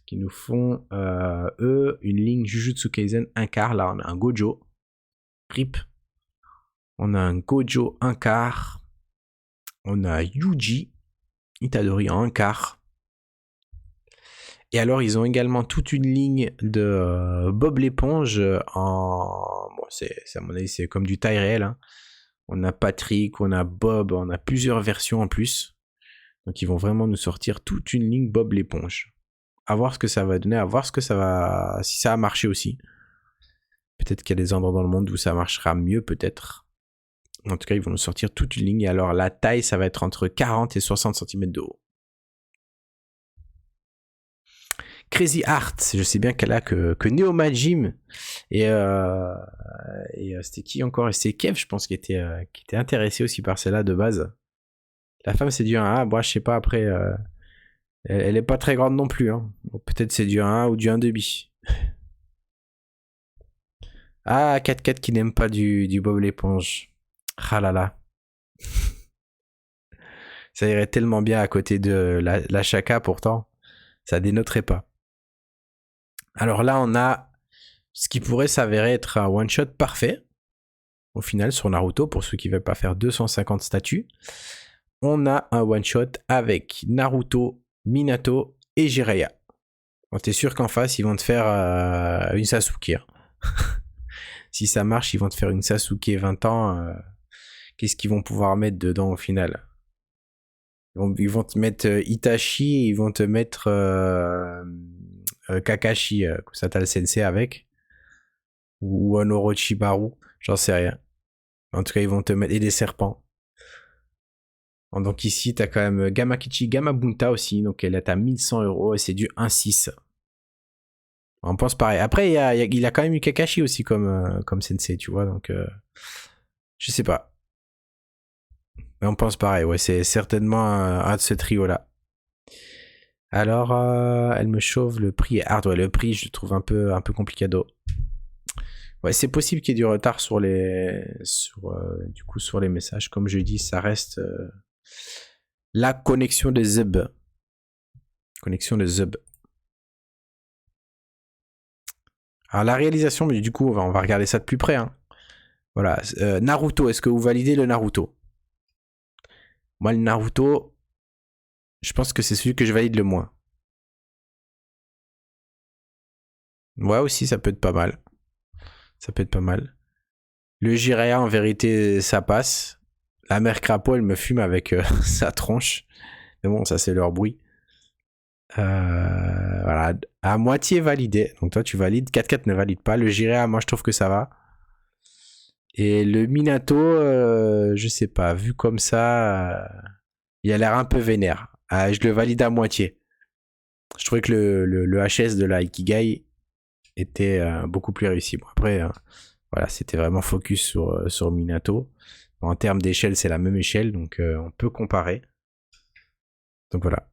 qui nous font, eux, une ligne Jujutsu Kaisen 1 quart. Là, on a un Gojo. RIP. On a un Gojo 1 quart. On a Yuji Itadori en 1 quart. Et alors, ils ont également toute une ligne de Bob l'éponge en... Bon, à mon avis, c'est comme du taille réelle. Hein. On a Patrick, on a Bob, on a plusieurs versions en plus. Donc, ils vont vraiment nous sortir toute une ligne Bob l'éponge. À voir ce que ça va donner, à voir si ça a marché aussi. Peut-être qu'il y a des endroits dans le monde où ça marchera mieux, peut-être. En tout cas, ils vont nous sortir toute une ligne. Et alors, la taille, ça va être entre 40 et 60 cm de haut. Crazy Art, je sais bien qu'elle a que Neomajim et c'était qui encore? Et c'est Kev, je pense, qui était intéressé aussi par celle-là de base. La femme, c'est du 1A. Moi, je sais pas, après, elle est pas très grande non plus. Hein. Peut-être c'est du 1A ou du 1,5. Ah, 4-4 qui n'aime pas du Bob l'éponge. Ah là là. Ça irait tellement bien à côté de la Shaka, pourtant. Ça dénoterait pas. Alors là, on a ce qui pourrait s'avérer être un one-shot parfait, au final, sur Naruto, pour ceux qui ne veulent pas faire 250 statues. On a un one-shot avec Naruto, Minato et Jiraiya. Bon, t'es sûr qu'en face, ils vont te faire une Sasuke. Hein. Si ça marche, ils vont te faire une Sasuke 20 ans. Qu'est-ce qu'ils vont pouvoir mettre dedans au final? Ils vont te mettre Itachi, ils vont te mettre Kakashi, ça t'as le sensei avec. Ou un Orochimaru, j'en sais rien. En tout cas, ils vont te mettre... Et des serpents. Donc ici, t'as quand même Gamakichi Gamabunta aussi. Donc elle est à 1100 € et c'est du 1-6. On pense pareil. Après, il a quand même eu Kakashi aussi comme sensei, tu vois. Donc, je sais pas. Mais on pense pareil. Ouais, c'est certainement un de ce trio-là. Alors, elle me chauffe. Le prix est hard. Ouais, le prix, je le trouve un peu complicado. Ouais, c'est possible qu'il y ait du retard sur les messages. Comme je dis, ça reste la connexion de Zeb. Connexion de Zeb. Alors la réalisation, mais du coup, on va regarder ça de plus près. Hein. Voilà. Naruto, est-ce que vous validez le Naruto? Moi, le Naruto, je pense que c'est celui que je valide le moins. Ouais, aussi, ça peut être pas mal. Ça peut être pas mal. Le Jiraiya, en vérité, ça passe. La mère Crapaud, elle me fume avec sa tronche. Mais bon, ça, c'est leur bruit. Voilà, à moitié validé. Donc toi, tu valides. 4-4 ne valide pas. Le Jiraiya, moi, je trouve que ça va. Et le Minato, je sais pas. Vu comme ça, il a l'air un peu vénère. Je le valide à moitié. Je trouvais que le HS de la Ikigai était beaucoup plus réussi. Bon, après, voilà, c'était vraiment focus sur Minato. En termes d'échelle, c'est la même échelle, donc on peut comparer. Donc voilà.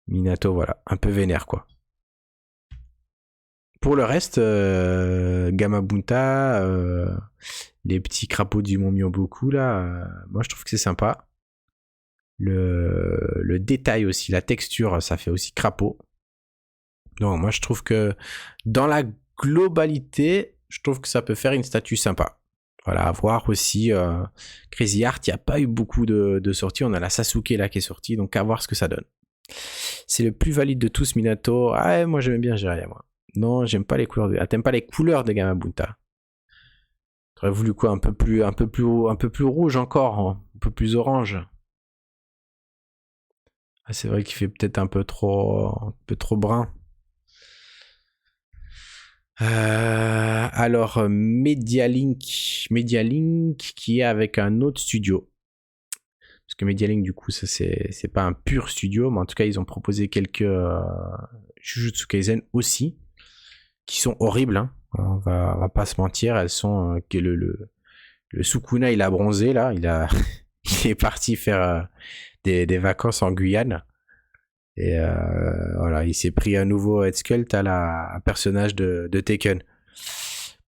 Minato, voilà, un peu vénère, quoi. Pour le reste, Gamabunta, les petits crapauds du Mont Myoboku, là, moi je trouve que c'est sympa. Le détail aussi, la texture, ça fait aussi crapaud. Donc moi je trouve que dans la globalité, je trouve que ça peut faire une statue sympa. Voilà, à voir aussi. Crazy Art, il n'y a pas eu beaucoup de sorties. On a la Sasuke là qui est sortie, donc à voir ce que ça donne. C'est le plus valide de tous, Minato. Ah, moi j'aime bien Jiraiya, moi. Non, j'aime pas les couleurs. T'aimes pas les couleurs de Gamabunta. T'aurais voulu quoi, un peu plus rouge encore, hein, un peu plus orange. Ah, c'est vrai qu'il fait peut-être un peu trop brun. Alors, Medialink qui est avec un autre studio. Parce que Medialink, du coup, ça c'est pas un pur studio, mais en tout cas, ils ont proposé quelques Jujutsu Kaisen aussi, qui sont horribles. Hein. On va pas se mentir, elles sont le Sukuna, il a bronzé là, il est parti faire des vacances en Guyane. Et voilà, il s'est pris un nouveau Head Sculpt à un personnage de Tekken.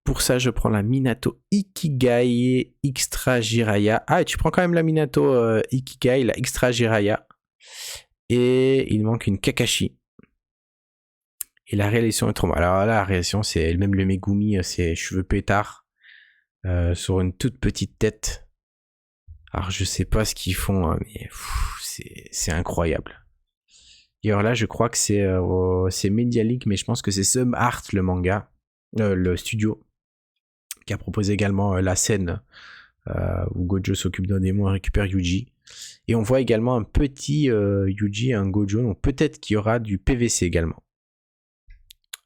Pour ça, je prends la Minato Ikigai Extra Jiraiya. Ah, et tu prends quand même la Minato Ikigai, la Extra Jiraiya. Et il manque une Kakashi. Et la réalisation est trop mal. Alors là, la réalisation, c'est même le Megumi, c'est cheveux pétards sur une toute petite tête. Alors je sais pas ce qu'ils font, hein, mais c'est incroyable. Et alors là, je crois que c'est Medialink, mais je pense que c'est Sum Art, le manga, le studio, qui a proposé également la scène où Gojo s'occupe d'un démon et récupère Yuji. Et on voit également un petit Yuji et un Gojo, donc peut-être qu'il y aura du PVC également.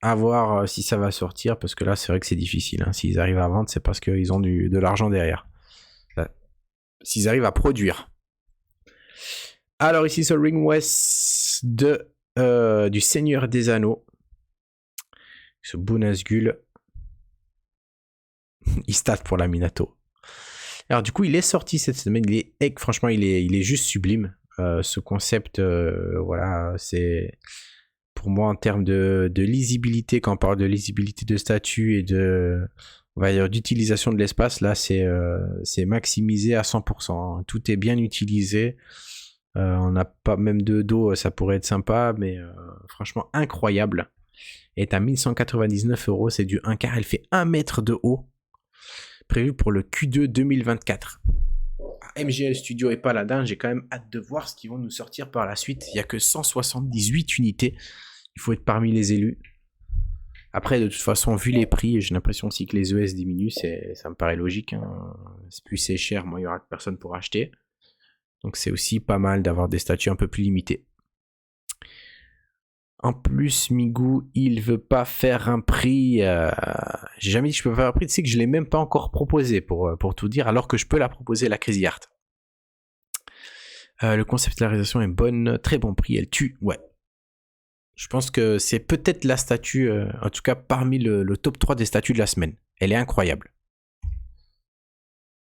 À voir si ça va sortir, parce que là, c'est vrai que c'est difficile. Hein. S'ils arrivent à vendre, c'est parce qu'ils ont de l'argent derrière. S'ils arrivent à produire. Alors ici, sur Ring West du Seigneur des Anneaux. Ce beau Nazgûl. Il stat pour la Minato. Alors du coup, il est sorti cette semaine. Franchement, il est juste sublime. Ce concept, voilà, c'est pour moi en termes de lisibilité, quand on parle de lisibilité de statut et on va dire d'utilisation de l'espace, là c'est maximisé à 100%. Tout est bien utilisé. On n'a pas même de dos, ça pourrait être sympa, mais franchement incroyable. Elle est à 1199€, c'est du 1 quart, elle fait 1 mètre de haut. Prévu pour le Q2 2024. MGL Studio et Paladin, j'ai quand même hâte de voir ce qu'ils vont nous sortir par la suite. Il n'y a que 178 unités. Il faut être parmi les élus. Après, de toute façon, vu les prix, j'ai l'impression aussi que les ES diminuent. Ça me paraît logique. Hein. Plus c'est cher, moins il y aura de personnes pour acheter. Donc c'est aussi pas mal d'avoir des statuts un peu plus limités. En plus, Migou, il veut pas faire un prix. J'ai jamais dit que je peux faire un prix. Tu sais que je l'ai même pas encore proposé pour tout dire, alors que je peux la proposer la Crazy Art. Le concept de la réalisation est bonne, très bon prix, elle tue, ouais. Je pense que c'est peut-être la statue, en tout cas parmi le top 3 des statues de la semaine. Elle est incroyable.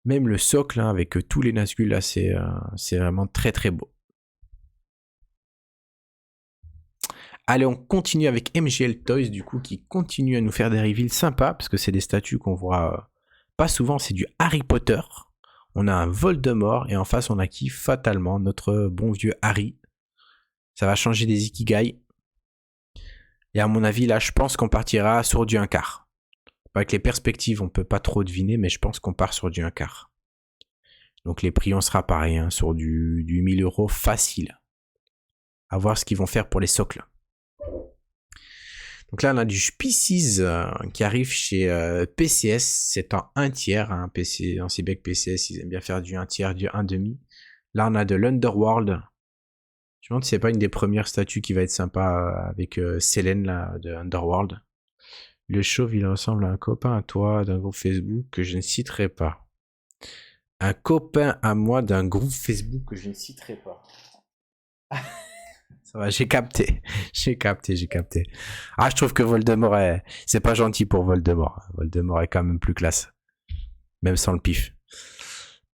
Même le socle, hein, avec tous les Nazgûl, là, c'est vraiment très très beau. Allez, on continue avec MGL Toys, du coup, qui continue à nous faire des reveals sympas, parce que c'est des statues qu'on voit pas souvent, c'est du Harry Potter. On a un Voldemort, et en face, on a qui? Fatalement, notre bon vieux Harry. Ça va changer des Ikigai. Et à mon avis, là, je pense qu'on partira sur du 1/4. Avec les perspectives, on peut pas trop deviner, mais je pense qu'on part sur du 1/4. Donc les prix, on sera pareil, hein, sur du 1000 € facile. À voir ce qu'ils vont faire pour les socles. Donc là, on a du Species qui arrive chez PCS. C'est en 1/3. Hein, on sait bien que PCS, ils aiment bien faire du 1/3, du 1/2. Là, on a de l'Underworld. Je me demande si c'est pas une des premières statues qui va être sympa avec Selene là, de Underworld. Le chauve, il ressemble à un copain à toi d'un groupe Facebook que je ne citerai pas. Un copain à moi d'un groupe Facebook que je ne citerai pas. Ça va, j'ai capté. Ah, je trouve que Voldemort c'est pas gentil pour Voldemort. Voldemort est quand même plus classe. Même sans le pif.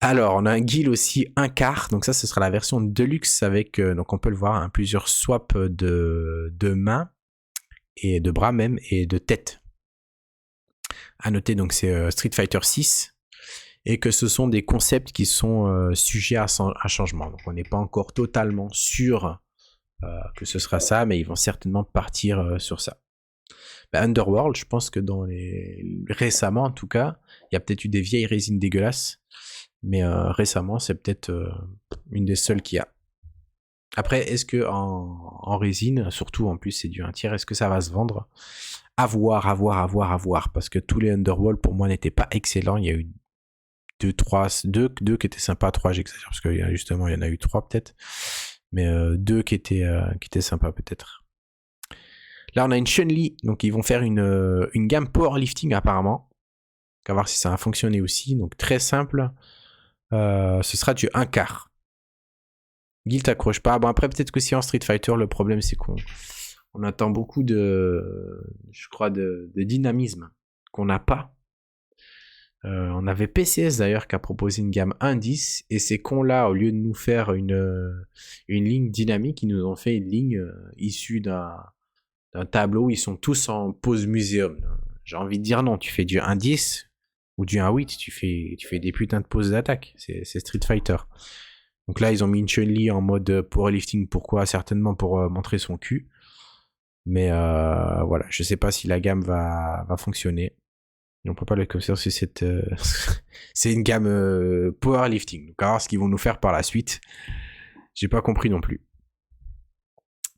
Alors, on a un Guile aussi 1/4. Donc ça, ce sera la version Deluxe avec, donc on peut le voir, hein, plusieurs swaps de mains et de bras même et de tête. À noter, donc c'est Street Fighter 6 et que ce sont des concepts qui sont sujets à changement. Donc on n'est pas encore totalement sûr que ce sera ça, mais ils vont certainement partir sur ça. Underworld, je pense que récemment en tout cas, il y a peut-être eu des vieilles résines dégueulasses, mais récemment c'est peut-être une des seules qu'il y a. Après, est-ce que en résine, surtout en plus c'est du 1/3, est-ce que ça va se vendre? À voir, parce que tous les Underworld pour moi n'étaient pas excellents. Il y a eu deux qui étaient sympas, 3 j'exagère parce que justement il y en a eu 3 peut-être, mais 2 qui étaient sympas peut-être. Là on a une Chun-Li, donc ils vont faire une gamme powerlifting apparemment. On va voir si ça va fonctionner aussi, donc très simple. Ce sera du 1/4. Guild t'accroche pas. Bon après peut-être que si en Street Fighter le problème c'est qu'on attend beaucoup de dynamisme qu'on n'a pas. On avait PCS d'ailleurs qui a proposé une gamme 1/10 et ces cons là au lieu de nous faire une ligne dynamique, ils nous ont fait une ligne issue d'un tableau où ils sont tous en pose muséum. J'ai envie de dire non, tu fais du 1/10 ou du 1/8, tu fais des putains de poses d'attaque, c'est Street Fighter. Donc là ils ont mis une Chun-Li en mode powerlifting, pourquoi? Certainement pour montrer son cul. Mais voilà, je sais pas si la gamme va fonctionner. Et on peut pas le considérer si c'est une gamme powerlifting. Donc, à voir ce qu'ils vont nous faire par la suite. J'ai pas compris non plus.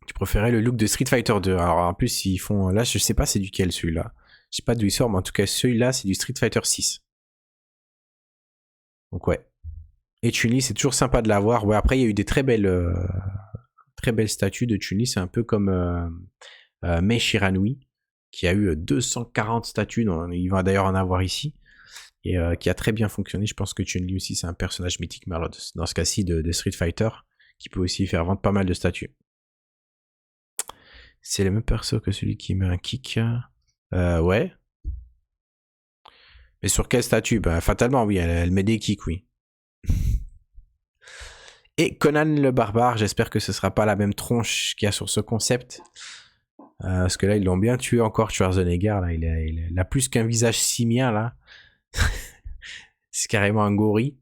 Tu préférais le look de Street Fighter 2. Alors, en plus, ils font. Là, je sais pas c'est duquel celui-là. Je sais pas d'où il sort, mais en tout cas, celui-là, c'est du Street Fighter 6. Donc, ouais. Et Chun-Li, c'est toujours sympa de l'avoir. Ouais, après, il y a eu des très belles statues de Chun-Li. C'est un peu comme Mei Shiranui, qui a eu 240 statues, il va d'ailleurs en avoir ici, et qui a très bien fonctionné. Je pense que Chun-Li aussi, c'est un personnage mythique, mais alors dans ce cas-ci de Street Fighter, qui peut aussi faire vendre pas mal de statues. C'est le même perso que celui qui met un kick. Ouais. Mais sur quelle statue? Bah, fatalement, oui, elle met des kicks, oui. Et Conan le barbare, j'espère que ce sera pas la même tronche qu'il y a sur ce concept. Parce que là, ils l'ont bien tué encore, Schwarzenegger. Là, il a plus qu'un visage simien, là. C'est carrément un gorille.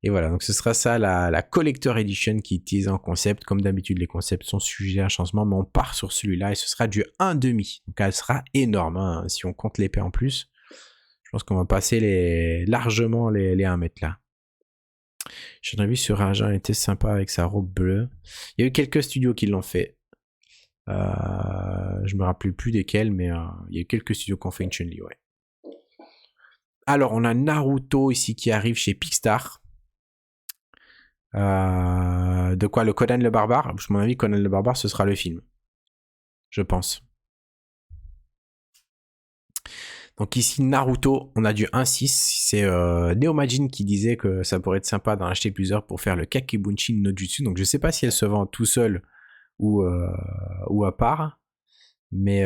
Et voilà, donc ce sera ça, la Collector Edition qui utilise un concept. Comme d'habitude, les concepts sont sujets à changement, mais on part sur celui-là et ce sera du 1/2. Donc elle sera énorme, hein, si on compte l'épée en plus. Je pense qu'on va passer largement les 1 mètre là. J'en ai vu sur Agent, elle était sympa avec sa robe bleue. Il y a eu quelques studios qui l'ont fait. Je me rappelle plus desquels, mais il y a eu quelques studios qui ont fait une Chun-Li, ouais. Alors, on a Naruto ici qui arrive chez Pixar. De quoi, le Conan le Barbare? À mon avis, Conan le Barbare, ce sera le film. Je pense. Donc ici, Naruto, on a du 1.6. C'est Neomajin qui disait que ça pourrait être sympa d'en acheter plusieurs pour faire le Kakebunshi no Jutsu. Donc je sais pas si elle se vend tout seul ou à part. Mais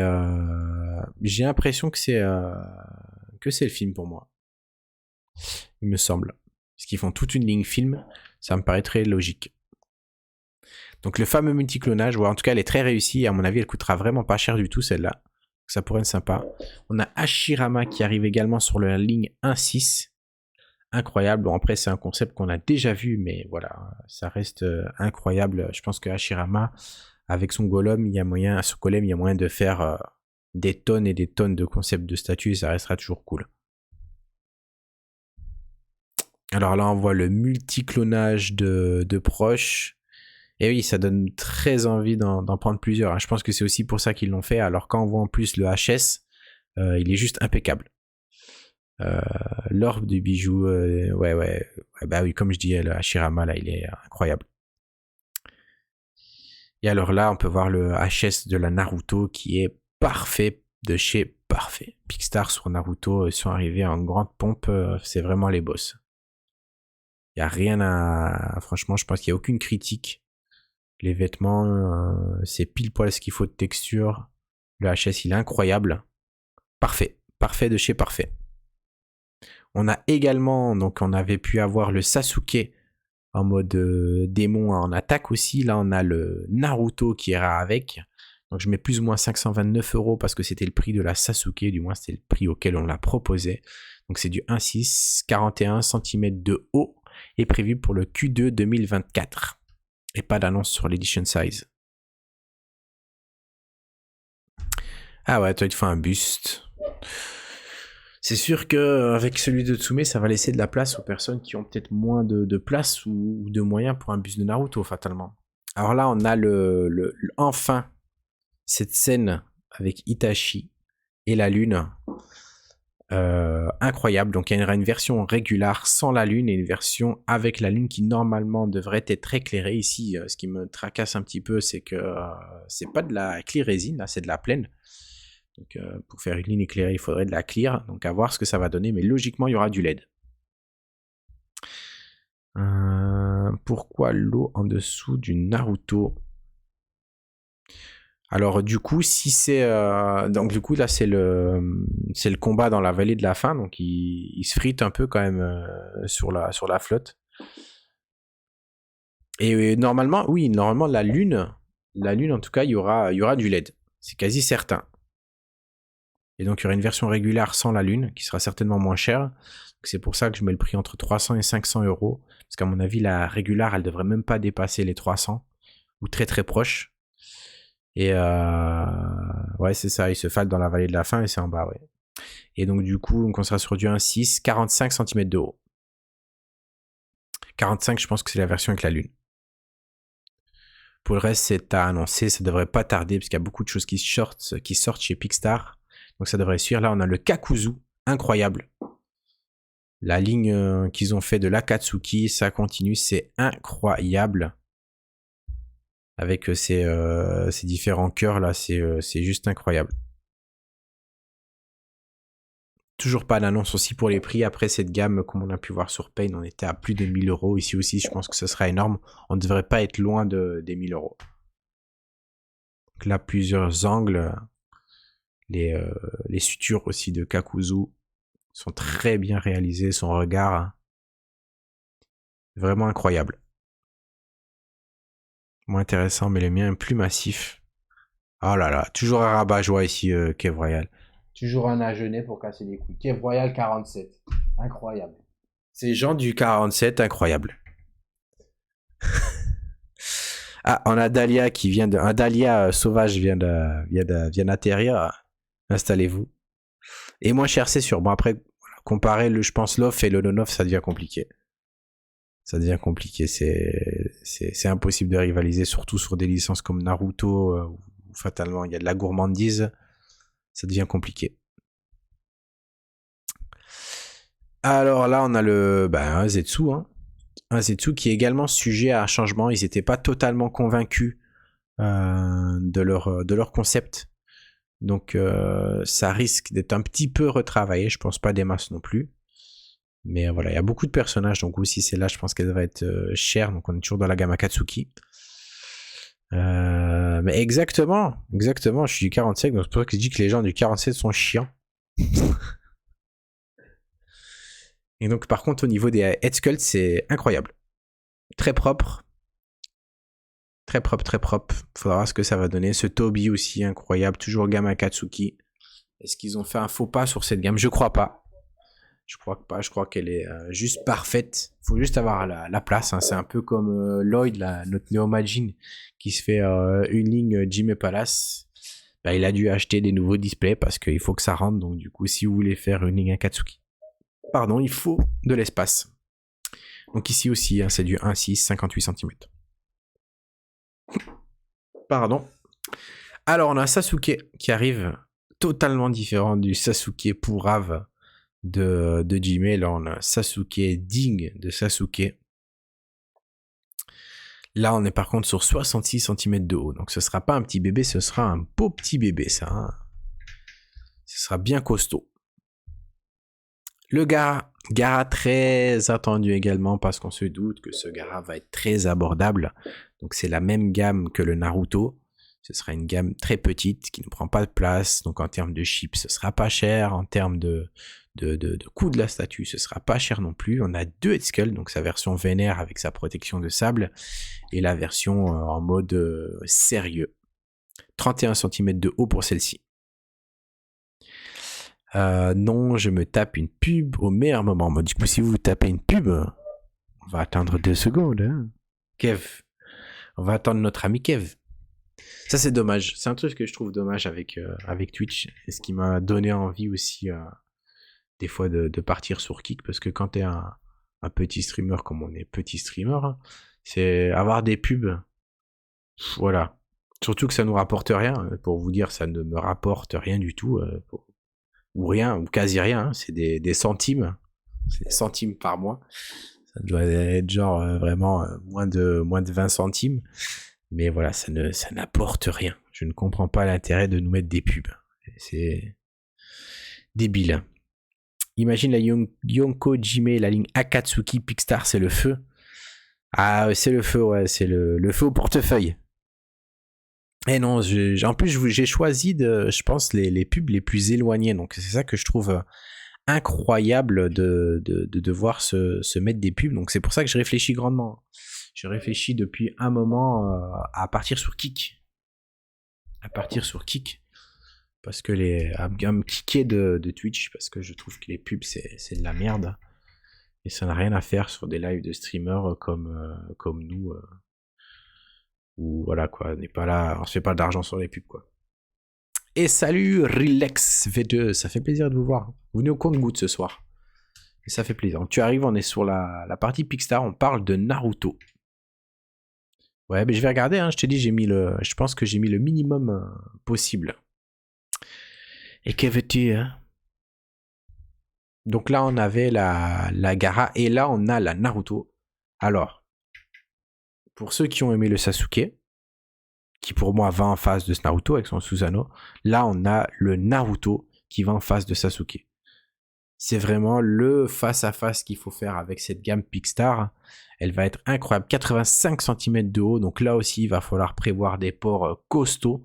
j'ai l'impression que c'est le film pour moi. Il me semble. Parce qu'ils font toute une ligne film. Ça me paraît très logique. Donc le fameux multiclonage, en tout cas elle est très réussie et à mon avis elle coûtera vraiment pas cher du tout celle-là. Ça pourrait être sympa. On a Hashirama qui arrive également sur la ligne 1.6. Incroyable. Bon après c'est un concept qu'on a déjà vu mais voilà, ça reste incroyable. Je pense que Hashirama avec son golem, il y a moyen de faire des tonnes et des tonnes de concepts de statues et ça restera toujours cool. Alors là on voit le multiclonage de proches. Et oui, ça donne très envie d'en prendre plusieurs. Je pense que c'est aussi pour ça qu'ils l'ont fait. Alors quand on voit en plus le HS, il est juste impeccable. L'orbe du bijou, ouais. Bah oui, comme je dis, le Hashirama, là, il est incroyable. Et alors là, on peut voir le HS de la Naruto qui est parfait de chez parfait. Picstar sur Naruto sont arrivés en grande pompe. C'est vraiment les boss. Il n'y a rien à... Franchement, je pense qu'il n'y a aucune critique. Les vêtements, c'est pile poil ce qu'il faut de texture. Le HS, il est incroyable. Parfait. Parfait de chez parfait. On a également, donc on avait pu avoir le Sasuke en mode démon en attaque aussi. Là, on a le Naruto qui ira avec. Donc je mets plus ou moins 529 € parce que c'était le prix de la Sasuke. Du moins, c'était le prix auquel on l'a proposé. Donc c'est du 1,6, 41 cm de haut et prévu pour le Q2 2024. Et pas d'annonce sur l'edition size. Ah ouais, toi il te faut un buste. C'est sûr qu'avec celui de Tsume, ça va laisser de la place aux personnes qui ont peut-être moins de place ou de moyens pour un buste de Naruto, fatalement. Alors là, on a enfin cette scène avec Itachi et la lune. Incroyable. Donc il y aura une version régulière sans la lune et une version avec la lune qui normalement devrait être éclairée. Ici, ce qui me tracasse un petit peu, c'est que c'est pas de la clear résine, là, c'est de la plaine. Donc pour faire une ligne éclairée, il faudrait de la clear. Donc à voir ce que ça va donner, mais logiquement il y aura du LED. Pourquoi l'eau en dessous du Naruto? Alors du coup, si c'est donc du coup là c'est le combat dans la vallée de la faim, donc il se frite un peu quand même sur la flotte. Et normalement, oui, normalement la lune en tout cas, il y aura du LED, c'est quasi certain. Et donc il y aura une version régulière sans la lune qui sera certainement moins chère. C'est pour ça que je mets le prix entre 300 et 500 €, parce qu'à mon avis la régulière elle devrait même pas dépasser les 300 ou très très proche. Et ouais, c'est ça, il se fale dans la vallée de la faim et c'est en bas, ouais. Et donc, du coup, on sera sur du 1,6, 45 cm de haut. 45, je pense que c'est la version avec la lune. Pour le reste, c'est à annoncer, ça devrait pas tarder, parce qu'il y a beaucoup de choses qui sortent chez Picstar. Donc, ça devrait suivre. Là, on a le Kakuzu, incroyable. La ligne qu'ils ont fait de l'Akatsuki, ça continue, c'est incroyable. Avec ces différents cœurs là, c'est juste incroyable. Toujours pas d'annonce aussi pour les prix. Après cette gamme, comme on a pu voir sur Pain, on était à plus de 1000 €. Ici aussi, je pense que ce sera énorme. On ne devrait pas être loin des 1000 €. Donc là, plusieurs angles. Les sutures aussi de Kakuzu sont très bien réalisées. Son regard, vraiment incroyable. Moins intéressant, mais le mien est plus massif. Oh là là, toujours un rabat-joie ici, Kev Royal. Toujours un agenais pour casser les couilles. Kev Royal 47. Incroyable. Ces gens du 47, incroyable. Ah, on a Dahlia qui vient de... Un Dahlia sauvage vient d'atterrir. Installez-vous. Et moins cher, c'est sûr. Bon, après, comparer je pense, l'off et le non-off, ça devient compliqué. Ça devient compliqué. C'est impossible de rivaliser, surtout sur des licences comme Naruto, où fatalement, il y a de la gourmandise. Ça devient compliqué. Alors là, on a le Zetsu, hein. Un Zetsu qui est également sujet à un changement. Ils n'étaient pas totalement convaincus de leur concept. Donc ça risque d'être un petit peu retravaillé. Je pense pas des masses non plus. Mais voilà, il y a beaucoup de personnages. Donc aussi celle-là, je pense qu'elle va être chère. Donc on est toujours dans la gamme Akatsuki. Mais exactement, je suis du 47, donc c'est pour ça que je dis que les gens du 47 sont chiants. Et donc par contre au niveau des head sculpts, c'est incroyable. Très propre. Très propre, très propre. Faudra voir ce que ça va donner. Ce Toby aussi, incroyable. Toujours gamme Akatsuki. Est-ce qu'ils ont fait un faux pas sur cette gamme? Je crois pas. Je crois pas. Je crois qu'elle est juste parfaite. Faut juste avoir la place. Hein. C'est un peu comme Lloyd, là, notre Neomagin, qui se fait une ligne Jimmy Palace. Bah, il a dû acheter des nouveaux displays parce qu'il faut que ça rentre. Donc du coup, si vous voulez faire une ligne Akatsuki, pardon, il faut de l'espace. Donc ici aussi, hein, c'est du 1,6, 58 cm. Pardon. Alors, on a Sasuke qui arrive totalement différent du Sasuke pourrave de Jimmy. Là, on a Sasuke digne de Sasuke. Là, on est par contre sur 66 cm de haut. Donc, ce sera pas un petit bébé, ce sera un beau petit bébé, ça. Hein. Ce sera bien costaud. Le Gaara très attendu également parce qu'on se doute que ce Gaara va être très abordable. Donc, c'est la même gamme que le Naruto. Ce sera une gamme très petite qui ne prend pas de place. Donc en termes de chips, ce sera pas cher. En termes de coût de la statue, ce sera pas cher non plus. On a deux Headsculpt, donc sa version vénère avec sa protection de sable et la version en mode sérieux. 31 cm de haut pour celle-ci. Non, je me tape une pub au meilleur moment. Moi, du coup, si vous tapez une pub, on va attendre 2 secondes. Hein. Kev, on va attendre notre ami Kev. Ça, c'est dommage. C'est un truc que je trouve dommage avec Twitch. Et ce qui m'a donné envie aussi, des fois, de partir sur Kick. Parce que quand t'es un petit streamer, comme on est petit streamer, hein, c'est avoir des pubs. Voilà. Surtout que ça nous rapporte rien. Pour vous dire, ça ne me rapporte rien du tout. Ou rien, ou quasi rien. Hein. C'est des centimes. C'est des centimes par mois. Ça doit être genre vraiment moins de 20 centimes. Mais voilà, ça n'apporte rien. Je ne comprends pas l'intérêt de nous mettre des pubs. C'est débile. Imagine la Yonko Jime, la ligne Akatsuki Pickstar, c'est le feu. Ah, c'est le feu, ouais, c'est le feu au portefeuille. Et non, en plus, j'ai choisi, je pense, les pubs les plus éloignées. Donc, c'est ça que je trouve incroyable de devoir se mettre des pubs. Donc, c'est pour ça que je réfléchis grandement. Je réfléchis depuis un moment à partir sur Kick. Parce que à me kicker de Twitch, parce que je trouve que les pubs, c'est de la merde. Et ça n'a rien à faire sur des lives de streamers comme nous. Où voilà quoi, on n'est pas là, on se fait pas d'argent sur les pubs quoi. Et salut Relax V2, ça fait plaisir de vous voir. Vous venez au compte-goutte ce soir. Et ça fait plaisir. Donc, tu arrives, on est sur la partie Pickstar, on parle de Naruto. Ouais, mais je vais regarder, hein, je te dis, je pense que j'ai mis le minimum possible. Et que veux-tu, hein? Donc là, on avait la Gaara, et là, on a la Naruto. Alors, pour ceux qui ont aimé le Sasuke, qui pour moi va en face de ce Naruto avec son Susanoo, là, on a le Naruto qui va en face de Sasuke. C'est vraiment le face-à-face qu'il faut faire avec cette gamme Pickstar. Elle va être incroyable, 85 cm de haut, donc là aussi il va falloir prévoir des ports costauds.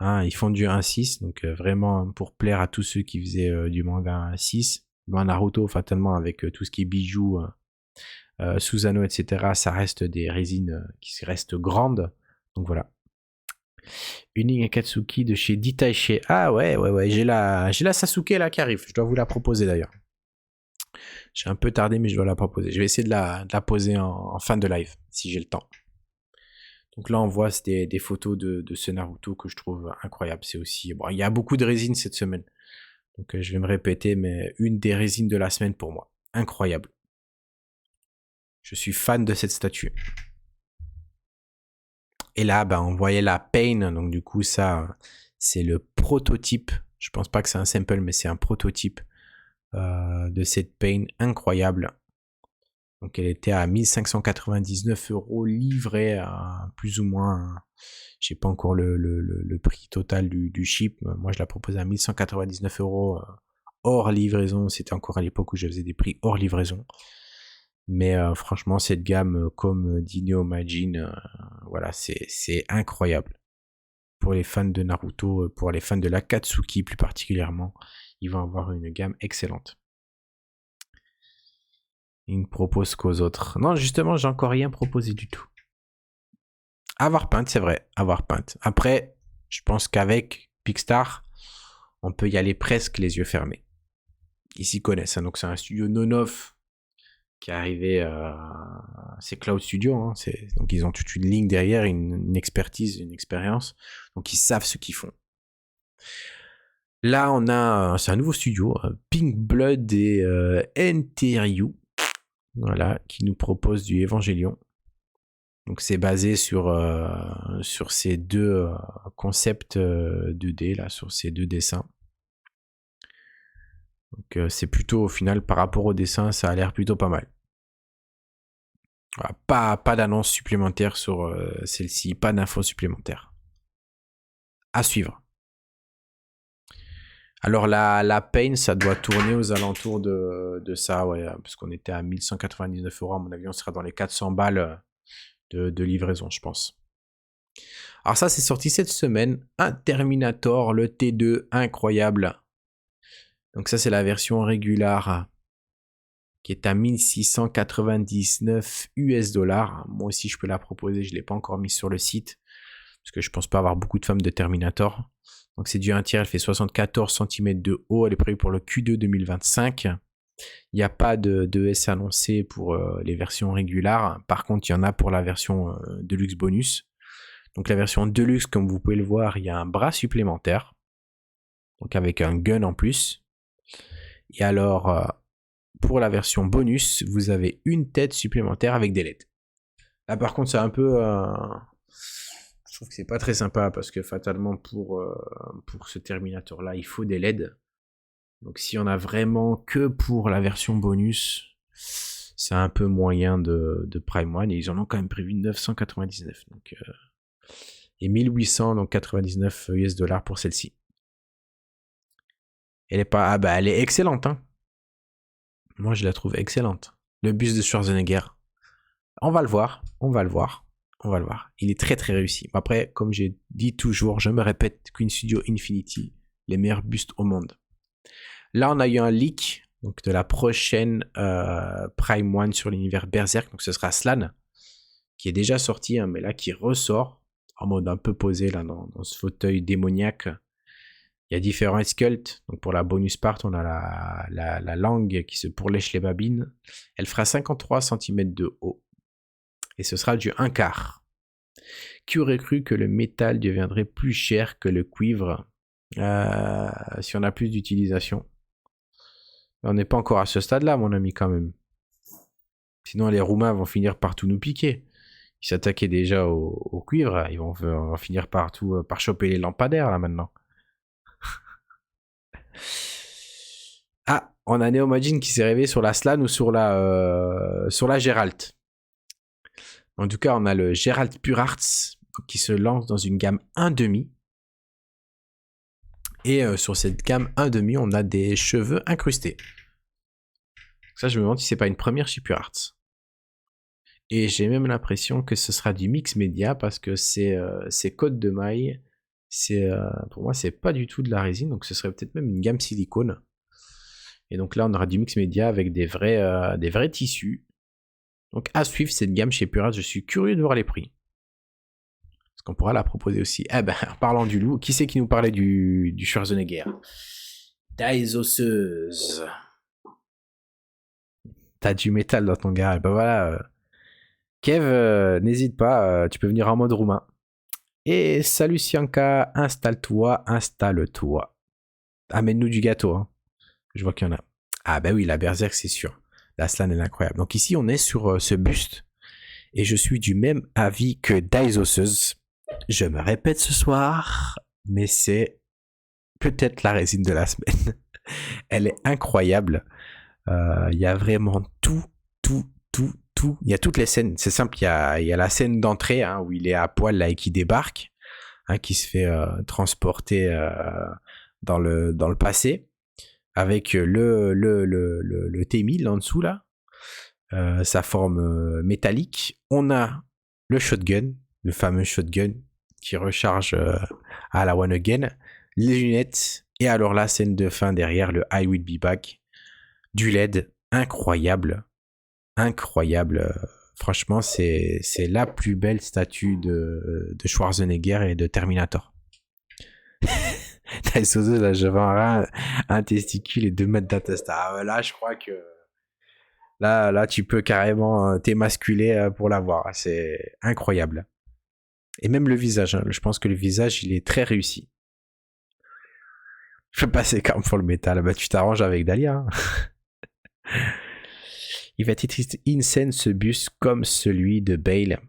Hein, ils font du 1.6, donc vraiment pour plaire à tous ceux qui faisaient du manga 1.6. Ben, Naruto, fatalement, avec tout ce qui est bijoux, Susanoo, etc., ça reste des résines qui restent grandes. Donc voilà. Une ligne Akatsuki de chez Ditaiche. Ah ouais, j'ai la Sasuke là qui arrive. Je dois vous la proposer d'ailleurs. J'ai un peu tardé, mais je dois la proposer. Je vais essayer de la poser en fin de live, si j'ai le temps. Donc là, on voit des photos de ce Naruto que je trouve incroyable. C'est aussi... Bon, il y a beaucoup de résines cette semaine. Donc je vais me répéter, mais une des résines de la semaine pour moi. Incroyable. Je suis fan de cette statue. Et là, ben, on voyait la Pain. Donc du coup, ça, c'est le prototype. Je pense pas que c'est un sample, mais c'est un prototype de cette Pain incroyable. Donc elle était à 1599 € livrée à plus ou moins, je sais pas encore le prix total du ship. Moi je la proposais à 1199 € hors livraison. C'était encore à l'époque où je faisais des prix hors livraison. Mais franchement cette gamme, comme dit Neomagin, voilà, c'est incroyable. Pour les fans de Naruto, pour les fans de l'Akatsuki plus particulièrement, ils vont avoir une gamme excellente. Ils ne proposent qu'aux autres. Non, justement, j'ai encore rien proposé du tout. Avoir Paint, c'est vrai, avoir Paint. Après, je pense qu'avec Picstar, on peut y aller presque les yeux fermés. Ils s'y connaissent, hein, donc c'est un studio non-off qui est arrivé, c'est Cloud Studio, hein, donc ils ont toute une ligne derrière, une expertise, une expérience, donc ils savent ce qu'ils font. Là, on a, c'est un nouveau studio, Pink Blood et NTRU, voilà, qui nous propose du Evangelion. Donc c'est basé sur ces deux concepts 2D, là, sur ces deux dessins. Donc c'est plutôt, au final, par rapport au dessin, ça a l'air plutôt pas mal. Voilà, pas d'annonce supplémentaire sur celle-ci, pas d'infos supplémentaires. À suivre. Alors la Pain, ça doit tourner aux alentours de ça, ouais, parce qu'on était à 1199 €, à mon avis, on sera dans les 400 balles de livraison, je pense. Alors ça, c'est sorti cette semaine, un Terminator, le T2, incroyable. Donc ça, c'est la version régulière, qui est à 1699 $. Moi aussi, je peux la proposer, je ne l'ai pas encore mise sur le site, parce que je pense pas avoir beaucoup de fans de Terminator. Donc c'est du 1/3, elle fait 74 cm de haut, elle est prévue pour le Q2 2025. Il n'y a pas de S annoncé pour les versions régulières. Par contre, il y en a pour la version Deluxe Bonus. Donc la version Deluxe, comme vous pouvez le voir, il y a un bras supplémentaire. Donc avec un gun en plus. Et alors, pour la version Bonus, vous avez une tête supplémentaire avec des LED. Là par contre, c'est un peu... je trouve que c'est pas très sympa parce que fatalement pour ce Terminator là, il faut des LED. Donc si on a vraiment que pour la version bonus, c'est un peu moyen de Prime One, et ils en ont quand même prévu 999. Donc, et 1800, donc 99 $, pour celle-ci. Elle est pas, elle est excellente, hein. Moi je la trouve excellente. Le bus de Schwarzenegger. On va le voir. Il est très très réussi. Après, comme j'ai dit toujours, je me répète, Queen Studio Infinity, les meilleurs bustes au monde. Là, on a eu un leak donc, de la prochaine Prime One sur l'univers Berserk. Donc, ce sera Slan, qui est déjà sorti, hein, mais là, qui ressort en mode un peu posé là, dans ce fauteuil démoniaque. Il y a différents sculpts. Donc, pour la bonus part, on a la langue qui se pourlèche les babines. Elle fera 53 cm de haut. Et ce sera du 1/4. Qui aurait cru que le métal deviendrait plus cher que le cuivre si on a plus d'utilisation? On n'est pas encore à ce stade-là, mon ami, quand même. Sinon, les Roumains vont finir par tout nous piquer. Ils s'attaquaient déjà au cuivre, ils vont finir par choper les lampadaires, là, maintenant. Ah, on a Neomagin qui s'est réveillé sur la Slan ou sur la Geralt. En tout cas, on a le Geralt Pure Arts qui se lance dans une gamme 1,5. Et sur cette gamme 1,5, on a des cheveux incrustés. Ça, je me demande si c'est pas une première chez Pure Arts. Et j'ai même l'impression que ce sera du mix média parce que c'est code de maille. Pour moi, c'est pas du tout de la résine, donc ce serait peut-être même une gamme silicone. Et donc là, on aura du mix média avec des vrais tissus. Donc à suivre cette gamme chez Pure Arts, je suis curieux de voir les prix. Parce qu'on pourra la proposer aussi. Ah ben, en parlant du loup, qui c'est qui nous parlait du Schwarzenegger? Taille osseuse. T'as du métal dans ton gars. Et ben voilà. Kev, n'hésite pas, tu peux venir en mode roumain. Et salut Sianka, installe-toi. Amène-nous du gâteau, hein. Je vois qu'il y en a. Ah bah oui, la Berserk, c'est sûr. La Slan, elle est incroyable. Donc ici, on est sur ce buste. Et je suis du même avis que Daisoseuse. Je me répète ce soir, mais c'est peut-être la résine de la semaine. Elle est incroyable. Il y a vraiment tout tout. Il y a toutes les scènes. C'est simple, il y a la scène d'entrée hein, où il est à poil là et qui débarque, hein, qui se fait transporter dans le passé avec le T-1000 en dessous là, sa forme métallique. On a le shotgun, le fameux shotgun qui recharge à la One Again, les lunettes, et alors la scène de fin derrière, le I Will Be Back, du LED, incroyable. Franchement, c'est la plus belle statue de Schwarzenegger et de Terminator. Taisozo, là, j'avais un testicule et 2 mètres d'intestin. Ah, là, je crois que là, tu peux carrément t'émasculer pour l'avoir. C'est incroyable. Et même le visage, hein. Je pense que le visage, il est très réussi. Je vais passer quand même pour le métal. Bah, tu t'arranges avec Dahlia. Hein. Il va être insane ce bus comme celui de Bale.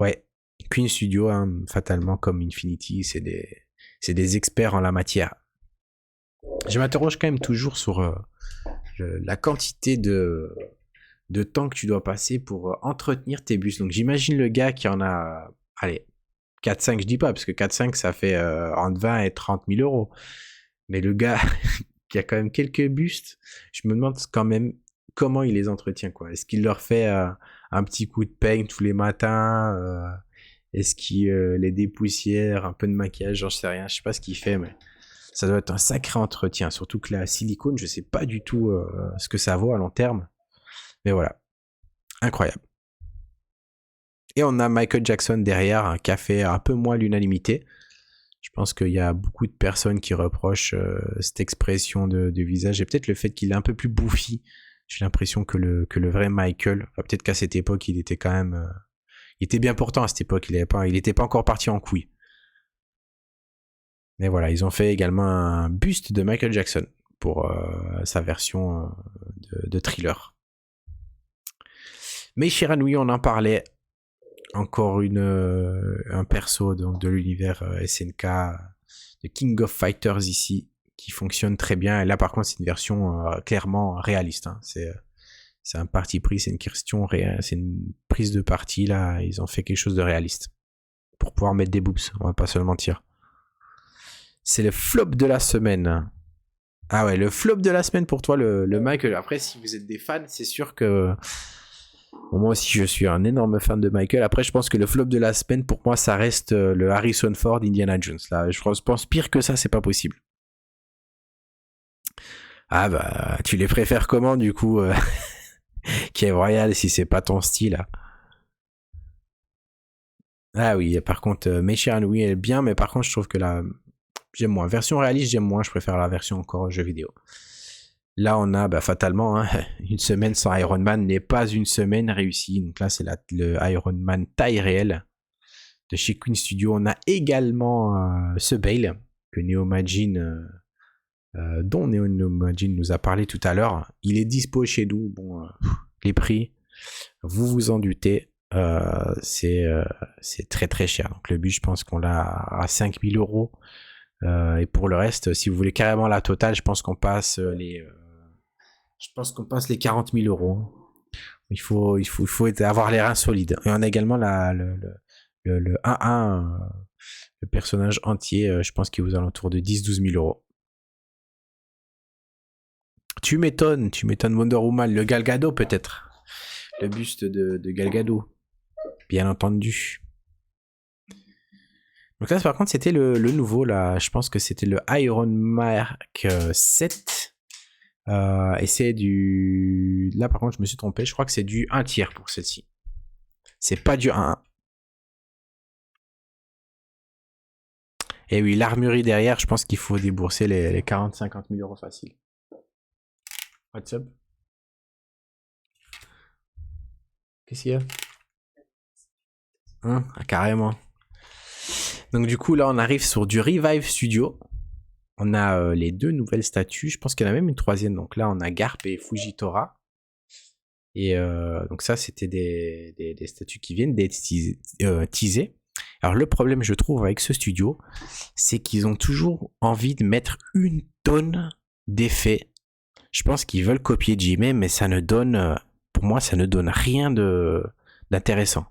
Ouais, Queen Studio, hein, fatalement comme Infinity, c'est des experts en la matière. Je m'interroge quand même toujours sur la quantité de temps que tu dois passer pour entretenir tes bus. Donc j'imagine le gars qui en a, allez, 4-5, je dis pas, parce que 4-5 ça fait entre 20 et 30 000 euros. Mais le gars qui a quand même quelques bustes, je me demande quand même comment il les entretient, quoi. Est-ce qu'il leur fait un petit coup de peigne tous les matins Est-ce qu'il les dépoussière, un peu de maquillage, j'en sais rien, je sais pas ce qu'il fait, mais ça doit être un sacré entretien, surtout que la silicone, je sais pas du tout ce que ça vaut à long terme, mais voilà, incroyable. Et on a Michael Jackson derrière, hein, qui a fait un peu moins l'unanimité. Je pense qu'il y a beaucoup de personnes qui reprochent cette expression de visage, et peut-être le fait qu'il est un peu plus bouffi. J'ai l'impression que le vrai Michael, enfin, peut-être qu'à cette époque, il était quand même... il était bien portant à cette époque, il n'était pas encore parti en couille. Mais voilà, ils ont fait également un buste de Michael Jackson pour sa version de Thriller. Mais Shiranui, on en parlait, encore un perso donc, de l'univers SNK, de King of Fighters ici, qui fonctionne très bien. Et là, par contre, c'est une version clairement réaliste. Hein. C'est un parti pris, c'est une question c'est une prise de parti. Là, ils ont fait quelque chose de réaliste pour pouvoir mettre des boobs. On va pas se le mentir. C'est le flop de la semaine. Ah ouais, le flop de la semaine pour toi, le Michael. Après, si vous êtes des fans, c'est sûr que moi aussi, je suis un énorme fan de Michael. Après, je pense que le flop de la semaine, pour moi, ça reste le Harrison Ford Indiana Jones. Là, je pense pire que ça, c'est pas possible. Ah bah, tu les préfères comment, du coup Qui est royal si c'est pas ton style. Là. Ah oui, par contre, Meichiran, oui, elle est bien, mais par contre, je trouve que j'aime moins. Version réaliste, j'aime moins. Je préfère la version encore jeu vidéo. Là, on a fatalement hein, une semaine sans Iron Man n'est pas une semaine réussie. Donc là, c'est le Iron Man taille réelle de chez Queen Studio. On a également ce Bale que Neomagin, dont Neomagin nous a parlé tout à l'heure. Il est dispo chez nous. Bon, les prix, vous vous en doutez, c'est très très cher. Donc le but, je pense qu'on l'a à 5000 euros. Et pour le reste, si vous voulez carrément la totale, je pense qu'on passe les 40 000 euros. Il faut avoir les reins solides. Et on a également le 1-1, le personnage entier, je pense qu'il vous alentour de 10-12 000 euros. Tu m'étonnes Wonder Woman, le Gal Gadot peut-être. Le buste de Gal Gadot, bien entendu. Donc là, par contre, c'était le nouveau, là. Je pense que c'était le Iron Mark 7. Et c'est du... Là, par contre, je me suis trompé. Je crois que c'est du 1 tiers pour celle-ci. C'est pas du 1-1. Et oui, l'armurerie derrière, je pense qu'il faut débourser les 40-50 000 euros facile. What's up? Qu'est-ce qu'il y a? Hein? Ah, carrément. Donc du coup, là, on arrive sur du Revive Studio. On a les 2 nouvelles statues. Je pense qu'il y en a même une troisième. Donc là, on a Garp et Fujitora. Et donc ça, c'était des statues qui viennent d'être teasées. Alors le problème, je trouve, avec ce studio, c'est qu'ils ont toujours envie de mettre une tonne d'effets. Je pense qu'ils veulent copier Jimmy, mais ça ne donne pour moi, ça ne donne rien d'intéressant.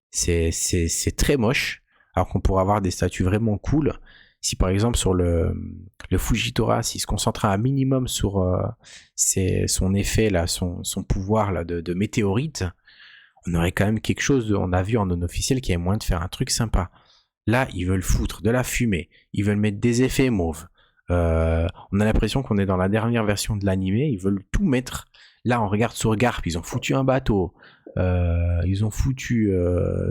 C'est très moche, alors qu'on pourrait avoir des statues vraiment cool. Si par exemple sur le Fujitora, s'il se concentrait un minimum sur son effet, là, son pouvoir là, de météorite, on aurait quand même quelque chose, on a vu en non officiel qu'il y avait moyen de faire un truc sympa. Là, ils veulent foutre de la fumée, ils veulent mettre des effets mauves. On a l'impression qu'on est dans la dernière version de l'animé, ils veulent tout mettre. Là, on regarde sur Garp, ils ont foutu un bateau, ils ont foutu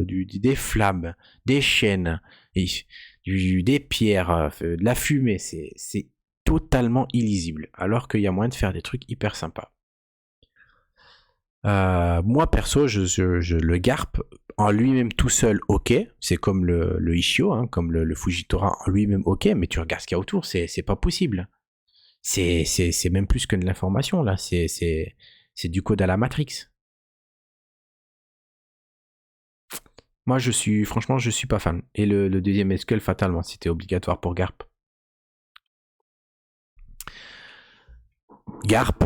des flammes, des chaînes, des pierres, de la fumée. C'est totalement illisible, alors qu'il y a moyen de faire des trucs hyper sympas. Moi perso, je le Garp en lui-même tout seul, ok, c'est comme le Ishio, hein, comme le Fujitora en lui-même, ok, mais tu regardes ce qu'il y a autour, c'est pas possible. C'est même plus que de l'information là, c'est du code à la Matrix. Moi franchement je suis pas fan. Et le deuxième Skull fatalement, c'était obligatoire pour Garp. Garp,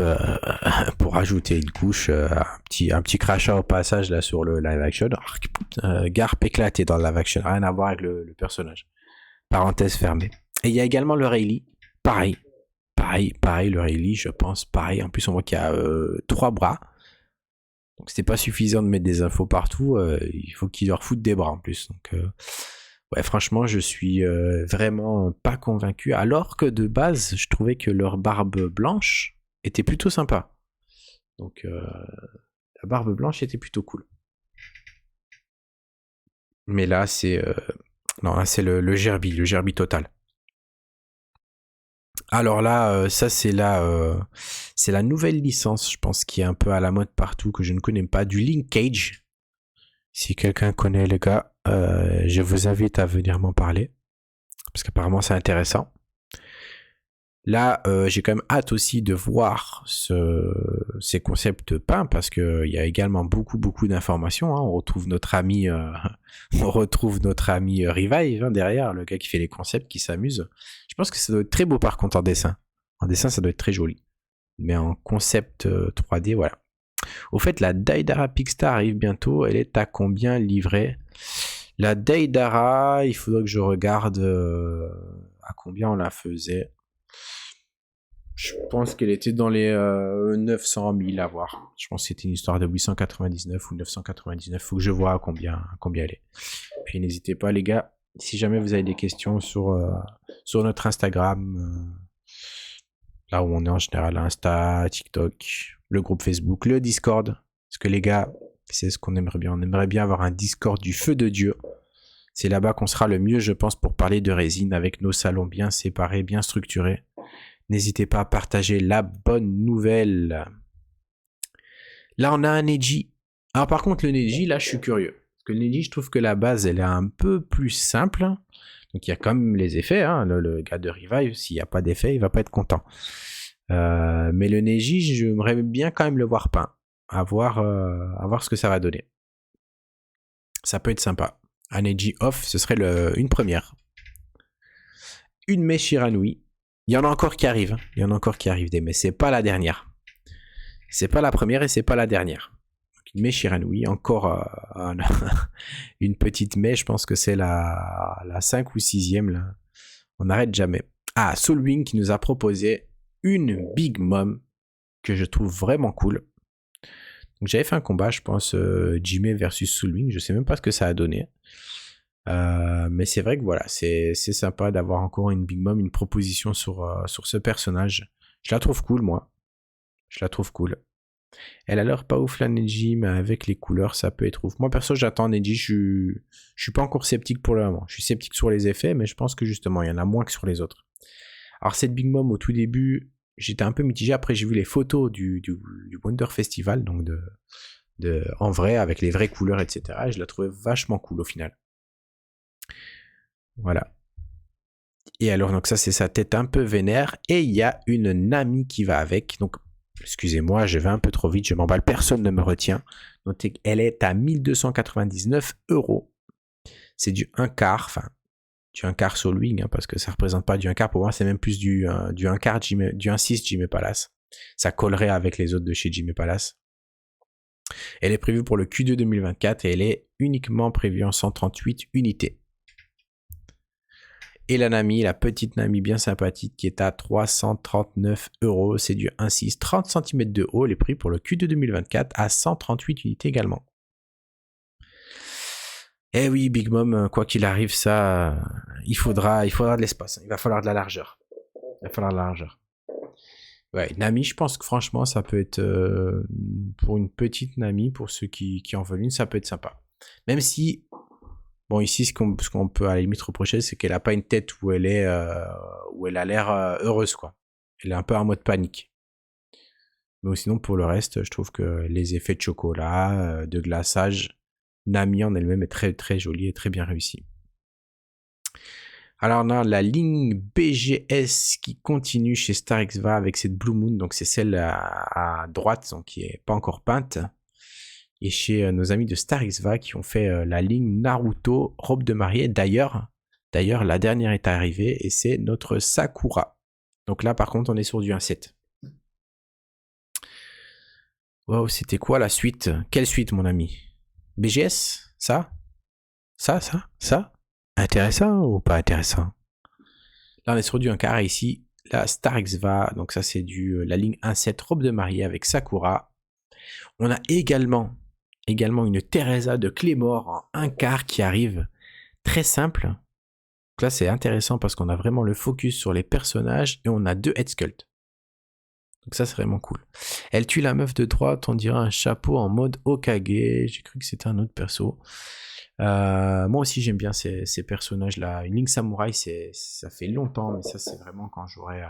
pour ajouter une couche, un petit crachat au passage là sur le live action. Garp éclaté dans le live action, rien à voir avec le personnage. Parenthèse fermée. Et il y a également le Rayleigh, pareil, le Rayleigh, je pense, pareil. En plus, on voit qu'il y a 3 bras. Donc, c'était pas suffisant de mettre des infos partout. Il faut qu'ils leur foutent des bras en plus. Donc, ouais, franchement, je suis vraiment pas convaincu. Alors que de base, je trouvais que leur barbe blanche était plutôt sympa. Donc, la barbe blanche était plutôt cool. Mais là, c'est non, là, c'est le gerbi total. Alors là, ça c'est la nouvelle licence, je pense, qui est un peu à la mode partout, que je ne connais pas, du Linkage. Si quelqu'un connaît les gars, je vous invite à venir m'en parler, parce qu'apparemment c'est intéressant. Là, j'ai quand même hâte aussi de voir ces concepts peints, parce qu'il y a également beaucoup d'informations. Hein. On retrouve notre ami Revive hein, derrière, le gars qui fait les concepts, qui s'amuse. Je pense que ça doit être très beau par contre en dessin. En dessin, ça doit être très joli. Mais en concept 3D, voilà. Au fait, la Daidara Pixstar arrive bientôt. Elle est à combien livrée? La Daidara, il faudrait que je regarde à combien on la faisait. Je pense qu'elle était dans les 900 000 à voir. Je pense que c'était une histoire de 899 ou 999. Faut que je vois à combien elle est. Puis n'hésitez pas les gars, si jamais vous avez des questions sur notre Instagram, là où on est en général, Insta, TikTok, le groupe Facebook, le Discord. Parce que les gars, c'est ce qu'on aimerait bien. On aimerait bien avoir un Discord du feu de Dieu. C'est là-bas qu'on sera le mieux, je pense, pour parler de résine, avec nos salons bien séparés, bien structurés. N'hésitez pas à partager la bonne nouvelle. Là, on a un Neji. Alors par contre, le Neji, là, je suis curieux. Parce que le Neji, je trouve que la base, elle est un peu plus simple. Donc il y a quand même les effets. Hein. Le gars de Revive, s'il n'y a pas d'effet, il va pas être content. Mais le Neji, j'aimerais bien quand même le voir peint. À voir ce que ça va donner. Ça peut être sympa. Un Neji off, ce serait une première. Une Mei Shiranui. Il y en a encore qui arrivent. Mais c'est pas la dernière. C'est pas la première et c'est pas la dernière. Donc, une Mei Shiranui, encore une petite Mei, je pense que c'est la 5 ou 6e. Là. On n'arrête jamais. Ah, Soulwing qui nous a proposé une Big Mom que je trouve vraiment cool. Donc, j'avais fait un combat, je pense, Jimmy versus Soulwing. Je sais même pas ce que ça a donné. Mais c'est vrai que voilà, c'est sympa d'avoir encore une Big Mom, une proposition sur ce personnage. Je la trouve cool, moi. Je la trouve cool. Elle a l'air pas ouf la Neji, mais avec les couleurs, ça peut être ouf. Moi, perso, j'attends Neji. Je suis pas encore sceptique pour le moment. Je suis sceptique sur les effets, mais je pense que justement, il y en a moins que sur les autres. Alors, cette Big Mom, au tout début, j'étais un peu mitigé. Après, j'ai vu les photos du Wonder Festival, donc en vrai, avec les vraies couleurs, etc. Et je la trouvais vachement cool au final. Voilà. Et alors, donc ça, c'est sa tête un peu vénère. Et il y a une Nami qui va avec. Donc, excusez-moi, je vais un peu trop vite, je m'emballe, personne ne me retient. Notez qu'elle est à 1299 €. C'est du 1 quart, enfin, du 1 quart Soulwing, hein, parce que ça ne représente pas du 1 quart. Pour moi, c'est même plus du 1 quart, du 1/6 Jimmy Palace. Ça collerait avec les autres de chez Jimmy Palace. Elle est prévue pour le Q2 2024 et elle est uniquement prévue en 138 unités. Et la Nami, la petite Nami bien sympathique qui est à 339 €. C'est du 1.6, 30 cm de haut. Les prix pour le Q2 2024 à 138 unités également. Eh oui, Big Mom, quoi qu'il arrive, ça, il faudra de l'espace. Il va falloir de la largeur. Ouais, Nami, je pense que franchement, ça peut être pour une petite Nami, pour ceux qui en veulent une, ça peut être sympa. Même si, bon, ici, ce qu'on peut à la limite reprocher, c'est qu'elle a pas une tête où elle a l'air heureuse, quoi. Elle est un peu en mode panique. Mais sinon, pour le reste, je trouve que les effets de chocolat, de glaçage, Nami en elle-même est très très jolie et très bien réussie. Alors on a la ligne BGS qui continue chez Starexva avec cette Blue Moon, donc c'est celle à droite, donc qui est pas encore peinte. Et chez nos amis de Starexva qui ont fait la ligne Naruto robe de mariée. D'ailleurs, la dernière est arrivée et c'est notre Sakura. Donc là par contre on est sur du 1.7. Wow, c'était quoi la suite? Quelle suite mon ami? BGS? Ça? Intéressant ou pas intéressant? Là, on est sur du 1 quart. Et ici, la Starexva. Donc, ça, c'est la ligne 1.7 robe de mariée avec Sakura. On a également une Teresa de Claymore en 1 quart qui arrive. Très simple. Donc là, c'est intéressant parce qu'on a vraiment le focus sur les personnages et on a 2 head sculpts. Donc ça, c'est vraiment cool. Elle tue la meuf de droite, on dirait un chapeau en mode Hokage. J'ai cru que c'était un autre perso. Moi aussi j'aime bien ces personnages-là. Une ligne samouraï, ça fait longtemps, mais ça c'est vraiment quand j'aurai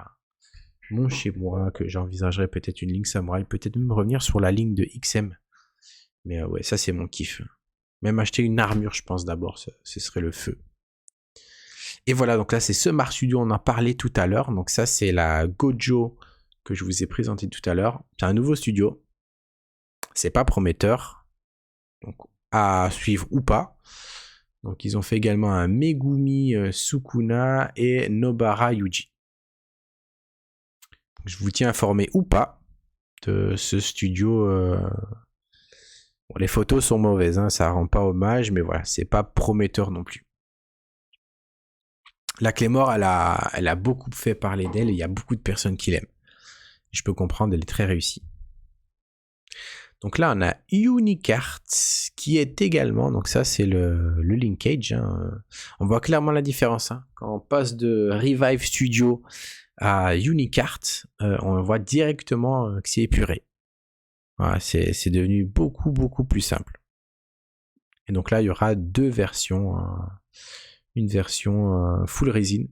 mon chez moi que j'envisagerais peut-être une ligne samouraï, peut-être même revenir sur la ligne de XM. Mais ouais, ça c'est mon kiff. Même acheter une armure, je pense d'abord, ce serait le feu. Et voilà, donc là c'est ce Mars Studio, on en parlait tout à l'heure. Donc ça c'est la Gojo que je vous ai présenté tout à l'heure. C'est un nouveau studio. C'est pas prometteur. Donc à suivre ou pas. Donc ils ont fait également un Megumi Sukuna et Nobara Yuji. Donc, je vous tiens informé ou pas de ce studio. Bon, les photos sont mauvaises, hein, ça rend pas hommage, mais voilà, c'est pas prometteur non plus. La Claymore, elle a beaucoup fait parler d'elle et il y a beaucoup de personnes qui l'aiment. Je peux comprendre, elle est très réussie. Donc là, on a Unicart qui est également, donc ça c'est le linkage. Hein. On voit clairement la différence. Hein. Quand on passe de Revive Studio à Unicart, on voit directement que c'est épuré. Voilà, c'est devenu beaucoup plus simple. Et donc là, il y aura 2 versions. Une version full résine.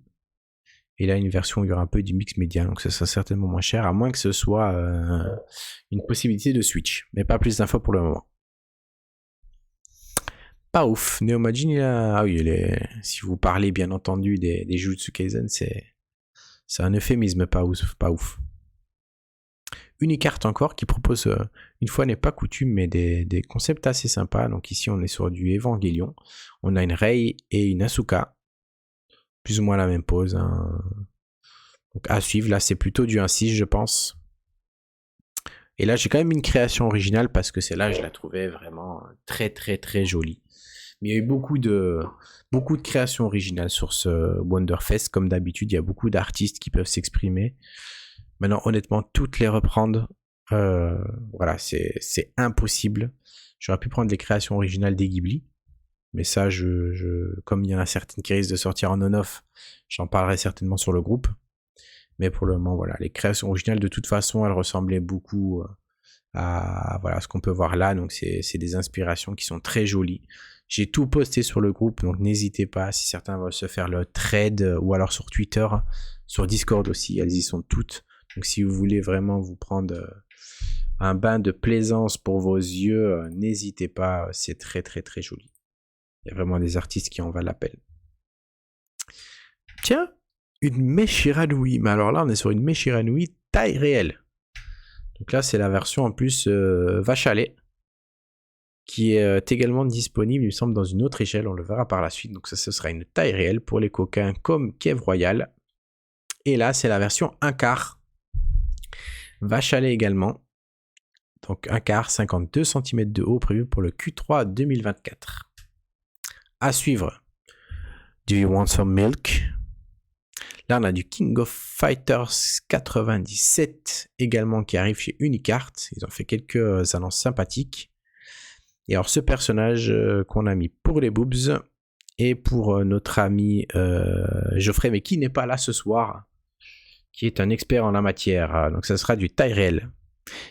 Et là, une version où il y aura un peu du mix média, donc ça sera certainement moins cher, à moins que ce soit une possibilité de switch. Mais pas plus d'infos pour le moment. Pas ouf. Neomagin, ah oui, si vous parlez bien entendu des Jujutsu Kaisen, c'est un euphémisme, pas ouf. Unicart encore, qui propose, une fois n'est pas coutume, mais des concepts assez sympas. Donc ici, on est sur du Evangelion. On a une Rei et une Asuka. Plus ou moins la même pose. Hein. Donc à suivre, là c'est plutôt du 1.6 je pense. Et là j'ai quand même une création originale parce que celle-là je la trouvais vraiment très jolie. Mais il y a eu beaucoup de créations originales sur ce Wonderfest. Comme d'habitude, il y a beaucoup d'artistes qui peuvent s'exprimer. Maintenant honnêtement, toutes les reprendre, voilà, c'est impossible. J'aurais pu prendre les créations originales des Ghibli. Mais ça, comme il y en a certaines qui risquent de sortir en on-off, j'en parlerai certainement sur le groupe. Mais pour le moment, voilà, les créations originales, de toute façon, elles ressemblaient beaucoup à voilà, ce qu'on peut voir là. Donc, c'est des inspirations qui sont très jolies. J'ai tout posté sur le groupe, donc n'hésitez pas, si certains veulent se faire le thread, ou alors sur Twitter, sur Discord aussi, elles y sont toutes. Donc, si vous voulez vraiment vous prendre un bain de plaisance pour vos yeux, n'hésitez pas, c'est très joli. Il y a vraiment des artistes qui en valent la peine. Tiens, une Meshiranui. Mais alors là, on est sur une Meshiranui taille réelle. Donc là, c'est la version en plus vache à lait, qui est également disponible, il me semble, dans une autre échelle. On le verra par la suite. Donc ça, ce sera une taille réelle pour les coquins comme Kev Royal. Et là, c'est la version 1 quart. Vache à lait également. Donc un quart, 52 cm de haut prévu pour le Q3 2024. À suivre, Do You Want Some Milk? Là, on a du King of Fighters 97 également qui arrive chez Unicart. Ils ont fait quelques annonces sympathiques. Et alors, ce personnage qu'on a mis pour les boobs et pour notre ami Geoffrey, mais qui n'est pas là ce soir, qui est un expert en la matière. Donc, ça sera du Tyrell.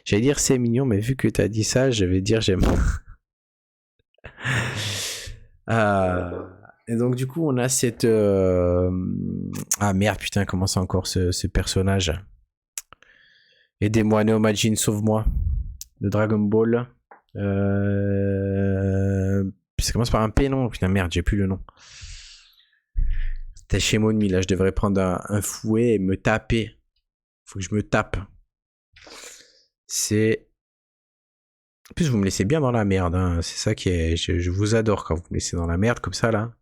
J'allais dire c'est mignon, mais vu que tu as dit ça, je vais dire j'aime. Et donc du coup on a cette... Ah merde putain, comment c'est encore ce personnage? Aidez-moi Neomagine, sauve-moi. De Dragon Ball. Ça commence par un P, non? Putain merde, j'ai plus le nom. C'était chez Monmi, là je devrais prendre un fouet et me taper. Faut que je me tape. C'est... En plus, vous me laissez bien dans la merde. Hein. C'est ça qui est... Je vous adore quand vous me laissez dans la merde comme ça, là.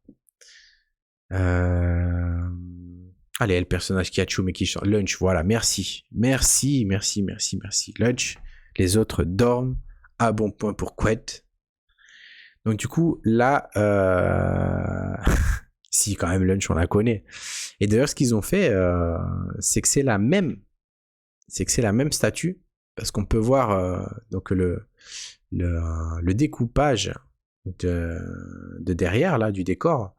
Allez, le personnage qui a Chou, mais qui chante. Lunch, voilà. Merci. Merci. Lunch. Les autres dorment. À bon point pour Quet. Donc, du coup, là... si, quand même, Lunch, on la connaît. Et d'ailleurs, ce qu'ils ont fait, c'est que c'est la même... statue. Parce qu'on peut voir donc le découpage de derrière là du décor.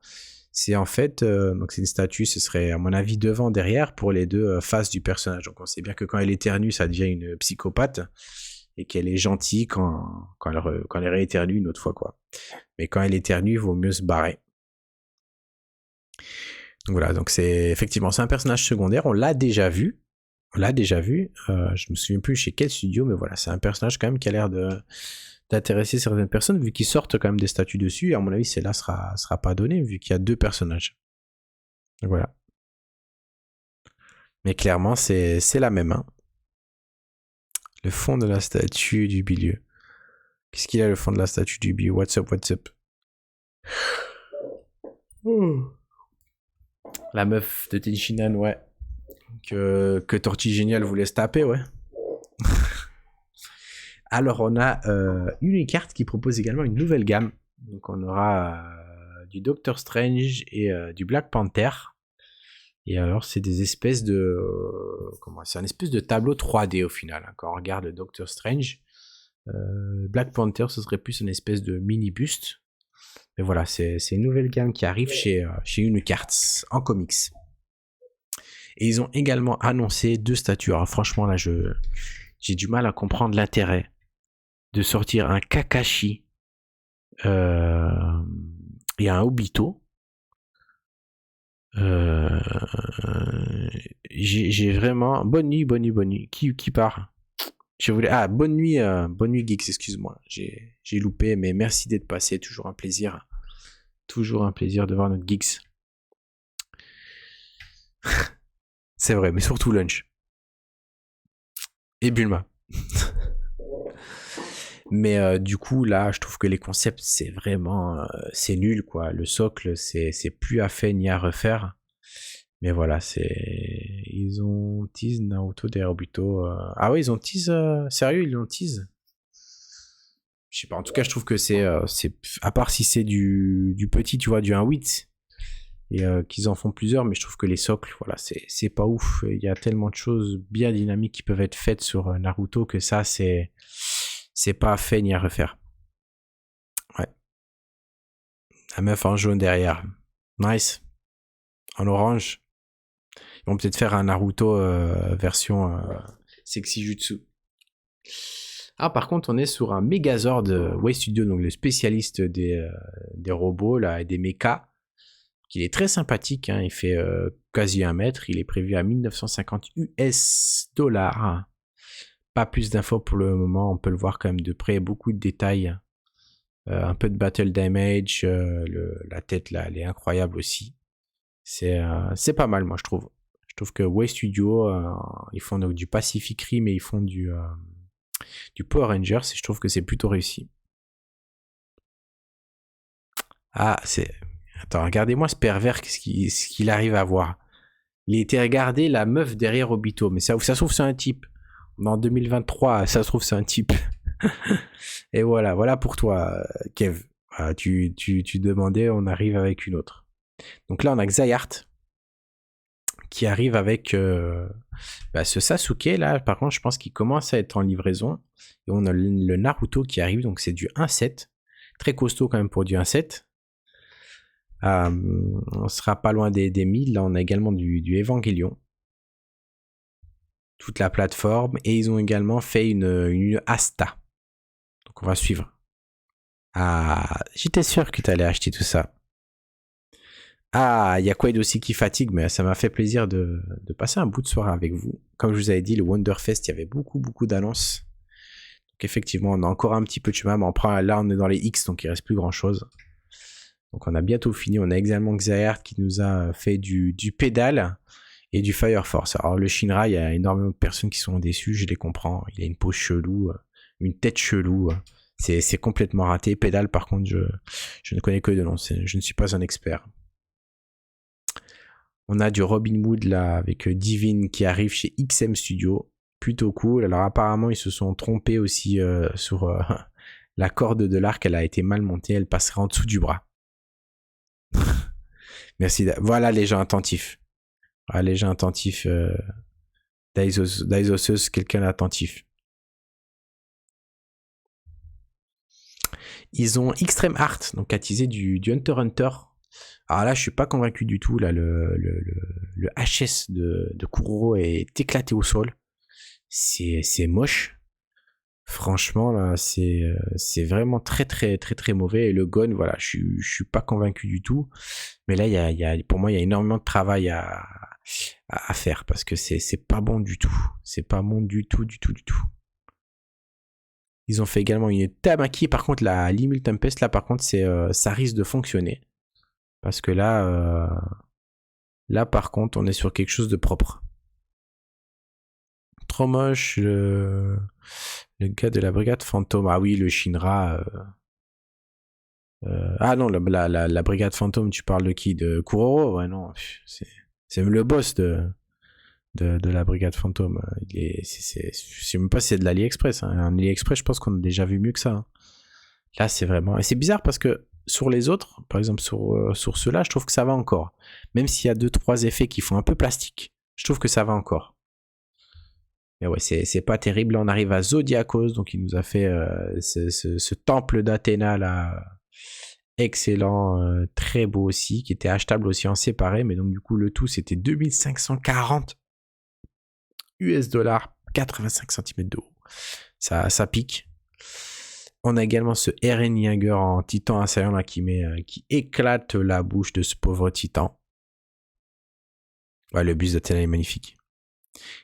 C'est en fait donc c'est une statue, ce serait à mon avis devant derrière pour les deux faces du personnage. Donc on sait bien que quand elle éternue, ça devient une psychopathe et qu'elle est gentille quand elle rééternue une autre fois quoi. Mais quand elle éternue, il vaut mieux se barrer. Donc voilà, donc c'est un personnage secondaire, on l'a déjà vu. Je me souviens plus chez quel studio, mais voilà, c'est un personnage quand même qui a l'air d'intéresser certaines personnes, vu qu'ils sortent quand même des statues dessus, et à mon avis, celle-là sera pas donnée, vu qu'il y a deux personnages. Donc voilà. Mais clairement, c'est la même. Hein. Le fond de la statue du milieu. Qu'est-ce qu'il a, le fond de la statue du milieu? What's up? La meuf de Tenshinhan, ouais. Que Tortue Géniale vous laisse taper, ouais. Alors, on a Unicart qui propose également une nouvelle gamme. Donc, on aura du Doctor Strange et du Black Panther. Et alors, c'est des espèces de... c'est un espèce de tableau 3D au final. Hein, quand on regarde le Doctor Strange. Black Panther, ce serait plus une espèce de mini-buste. Mais voilà, c'est une nouvelle gamme qui arrive chez Unicart en comics. Et ils ont également annoncé 2 statues. Alors franchement, là, j'ai du mal à comprendre l'intérêt de sortir un Kakashi et un Obito. J'ai vraiment... Bonne nuit. Qui part? Bonne nuit Geeks, excuse-moi. J'ai loupé, mais merci d'être passé. Toujours un plaisir. Toujours un plaisir de voir notre Geeks. C'est vrai, mais surtout Lunch. Et Bulma. Mais du coup, là, je trouve que les concepts, c'est vraiment... c'est nul, quoi. Le socle, c'est plus à faire ni à refaire. Mais voilà, c'est... Ils ont tease Naruto derrière Obito. Ah ouais, ils ont tease... Sérieux, ils l'ont tease? Je sais pas, en tout cas, je trouve que c'est... à part si c'est du petit, tu vois, du 1-8... et qu'ils en font plusieurs, mais je trouve que les socles, voilà, c'est pas ouf. Il y a tellement de choses bien dynamiques qui peuvent être faites sur Naruto que ça, c'est pas à fait ni à refaire. Ouais. La meuf en jaune derrière. Nice. En orange. Ils vont peut-être faire un Naruto version sexy jutsu. Ah, par contre, on est sur un Megazord Way Studio, donc le spécialiste des robots là, et des mechas. Il est très sympathique, hein, il fait quasi 1 mètre, il est prévu à 1950 US $. Pas plus d'infos pour le moment, on peut le voir quand même de près, beaucoup de détails, un peu de battle damage, la tête là, elle est incroyable aussi. C'est pas mal, moi je trouve. Je trouve que Way Studio, ils font donc du Pacific Rim et ils font du Power Rangers et je trouve que c'est plutôt réussi. Ah, c'est... Attends, regardez-moi ce pervers, ce qu'il arrive à voir. Il a été regarder la meuf derrière Obito, mais ça se trouve c'est un type. On est en 2023, ça se trouve c'est un type. Et voilà pour toi, Kev. Tu demandais, on arrive avec une autre. Donc là, on a Xayart qui arrive avec ce Sasuke là. Par contre, je pense qu'il commence à être en livraison. Et on a le Naruto qui arrive, donc c'est du 1.7. Très costaud quand même pour du 1.7. On sera pas loin des 1000. Là, on a également du Evangelion. Toute la plateforme. Et ils ont également fait une Asta. Donc on va suivre. J'étais sûr que tu allais acheter tout ça. Il y a Quaid aussi qui fatigue, mais ça m'a fait plaisir de passer un bout de soirée avec vous. Comme je vous avais dit, le Wonderfest, il y avait beaucoup d'annonces. Donc effectivement, on a encore un petit peu de chemin, mais là on est dans les X, donc il reste plus grand chose. Donc on a bientôt fini. On a également Xayart qui nous a fait du pédale et du Fire Force. Alors le Shinra, il y a énormément de personnes qui sont déçues, je les comprends. Il a une pose chelou, une tête chelou. C'est complètement raté. Pédale, par contre, je ne connais que de nom. Je ne suis pas un expert. On a du Robin Hood là avec Divine qui arrive chez XM Studio. Plutôt cool. Alors apparemment, ils se sont trompés aussi sur la corde de l'arc. Elle a été mal montée. Elle passera en dessous du bras. Merci. Voilà les gens attentifs. Voilà les gens attentifs. Daisoseuse, quelqu'un d'attentif. Ils ont Extreme Art, donc attisé du Hunter x Hunter. Alors là, je suis pas convaincu du tout. Là, le HS de Kuroro est éclaté au sol. C'est moche. Franchement, là, c'est vraiment très mauvais. Et le Gon, voilà, je suis pas convaincu du tout. Mais là, pour moi, il y a énormément de travail à faire parce que c'est pas bon du tout. C'est pas bon du tout. Ils ont fait également une Tamaki. Par contre, la Limul Tempest, là, par contre, ça risque de fonctionner. Parce que là, par contre, on est sur quelque chose de propre. Trop moche, le gars de la brigade fantôme. Ah oui, le Shinra. Ah non, la brigade fantôme, tu parles de qui? De Kuroro? Ouais, non. C'est le boss de la brigade fantôme. Je sais même pas si c'est de l'AliExpress. Hein. Un AliExpress, je pense qu'on a déjà vu mieux que ça. Hein. Là, c'est vraiment. Et c'est bizarre parce que sur les autres, par exemple sur ceux-là, je trouve que ça va encore. Même s'il y a 2-3 effets qui font un peu plastique, je trouve que ça va encore. Mais ouais, c'est pas terrible. Là, on arrive à Zodiacos, donc il nous a fait ce temple d'Athéna là. Excellent, très beau aussi, qui était achetable aussi en séparé, mais donc du coup le tout c'était 2540 US dollars, 85 cm de haut. Ça pique. On a également ce Eren Jaeger en titan assaillant là qui éclate la bouche de ce pauvre titan. Ouais, le bus d'Athéna est magnifique.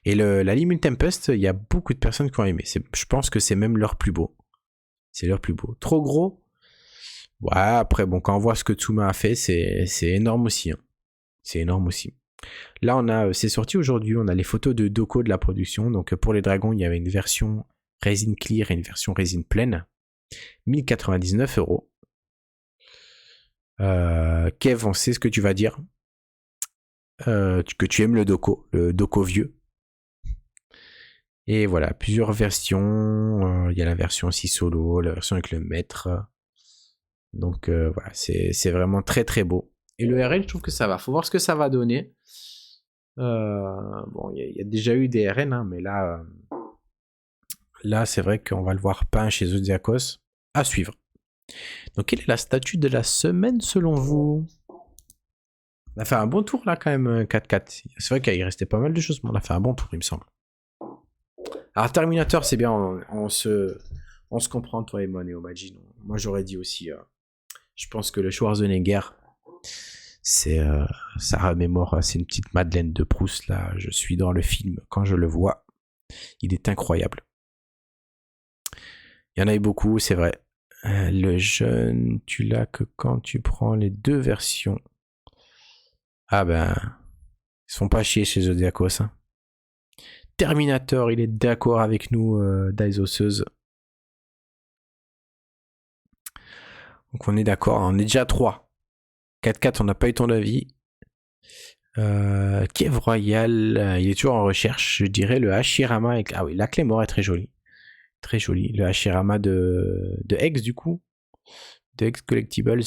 Et la Limul Tempest, il y a beaucoup de personnes qui ont aimé. Je pense que c'est même leur plus beau. C'est leur plus beau. Trop gros. Ouais, après, bon, quand on voit ce que Tsuma a fait, c'est énorme aussi. Hein. C'est énorme aussi. Là, c'est sorti aujourd'hui, on a les photos de Doko de la production. Donc, pour les dragons, il y avait une version résine clear et une version résine pleine. 1099 €. Kev, on sait ce que tu vas dire. Que tu aimes le Doko vieux. Et voilà, plusieurs versions. Il y a la version aussi solo, la version avec le maître. Donc voilà, c'est vraiment très beau. Et le RL, je trouve que ça va. Faut voir ce que ça va donner. Bon, il y a déjà eu des RN, hein, mais là, c'est vrai qu'on va le voir peint chez Zodiacos. À suivre. Donc, quelle est la statue de la semaine selon vous? On a fait un bon tour là quand même, 4-4. C'est vrai qu'il restait pas mal de choses, mais on a fait un bon tour, il me semble. Alors, Terminator, c'est bien, on se comprend, toi et moi, Neomagine. Moi, j'aurais dit aussi, je pense que le Schwarzenegger, ça remémore, c'est une petite Madeleine de Proust, là. Je suis dans le film quand je le vois. Il est incroyable. Il y en a eu beaucoup, c'est vrai. Le jeune, tu l'as que quand tu prends les deux versions. Ah ben, ils se font pas chier chez Zodiacos. Hein. Terminator, il est d'accord avec nous, Daisoseuse. Donc on est d'accord, on est déjà 3. 4-4, on n'a pas eu ton avis. Kiev Royal, il est toujours en recherche. Je dirais le Hashirama avec... Ah oui, la Claymore est très jolie. Très joli. Le Hashirama de X, du coup. De X Collectibles.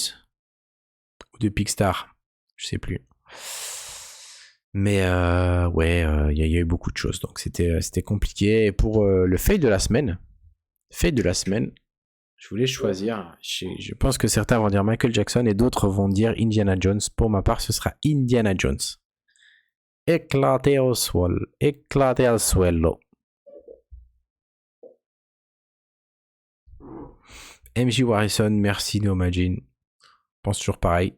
Ou de Pickstar. Je sais plus. Mais ouais, il y a eu beaucoup de choses. Donc c'était compliqué. Et pour le fail de la semaine, je voulais choisir. Je pense que certains vont dire Michael Jackson et d'autres vont dire Indiana Jones. Pour ma part, ce sera Indiana Jones. Éclaté au sol. Éclaté al suelo. MJ Harrison, merci Nomajin. Pense toujours pareil.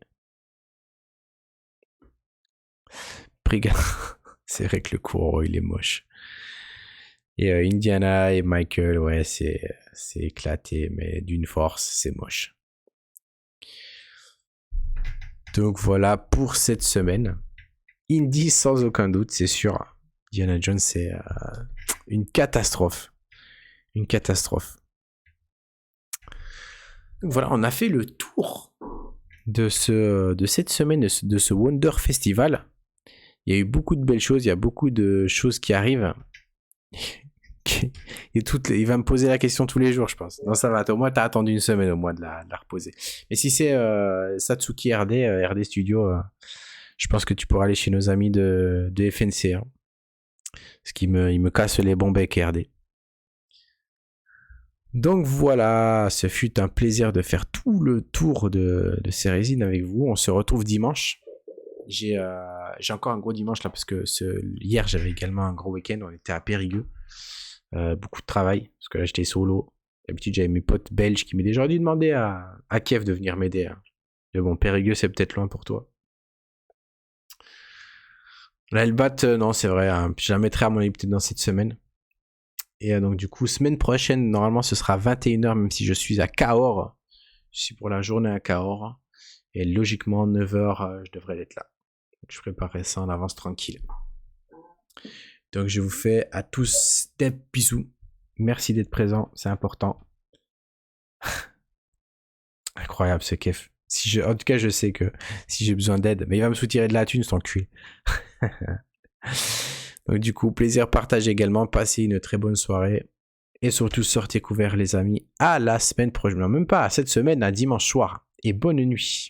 C'est vrai que le cours, il est moche. Et Indiana et Michael, ouais, c'est éclaté, mais d'une force, c'est moche. Donc voilà pour cette semaine. Indy sans aucun doute, c'est sûr. Indiana Jones, c'est une catastrophe. Une catastrophe. Donc voilà, on a fait le tour de cette semaine, de ce Wonder Festival. Il y a eu beaucoup de belles choses, il y a beaucoup de choses qui arrivent. Il va me poser la question tous les jours, je pense. Non, ça va. Au moins, t'as attendu une semaine au moins de la reposer. Mais si c'est Satsuki RD, RD Studio, je pense que tu pourras aller chez nos amis de FNC. Hein, parce qu'ils me cassent les bons becs RD. Donc voilà, ce fut un plaisir de faire tout le tour de ces résines avec vous. On se retrouve dimanche. J'ai encore un gros dimanche là parce que hier j'avais également un gros week-end. On était à Périgueux. Beaucoup de travail parce que là j'étais solo. D'habitude j'avais mes potes belges qui m'aidaient. J'aurais dû demander à Kiev de venir m'aider. Hein. Mais bon, Périgueux c'est peut-être loin pour toi. Là, le bat, non, c'est vrai. Hein. Je la mettrai à mon avis peut-être dans cette semaine. Et donc du coup, semaine prochaine, normalement ce sera 21h, même si je suis à Cahors. Je suis pour la journée à Cahors. Et logiquement, 9h, je devrais être là. Donc, je préparerai ça en avance tranquille. Donc je vous fais à tous des bisous. Merci d'être présent, c'est important. Incroyable ce kef. En tout cas, je sais que si j'ai besoin d'aide, mais il va me soutirer de la thune, cet enculé. Donc du coup, plaisir partagé également. Passez une très bonne soirée. Et surtout, sortez couverts les amis. À la semaine prochaine. Non, même pas à cette semaine, à dimanche soir. Et bonne nuit.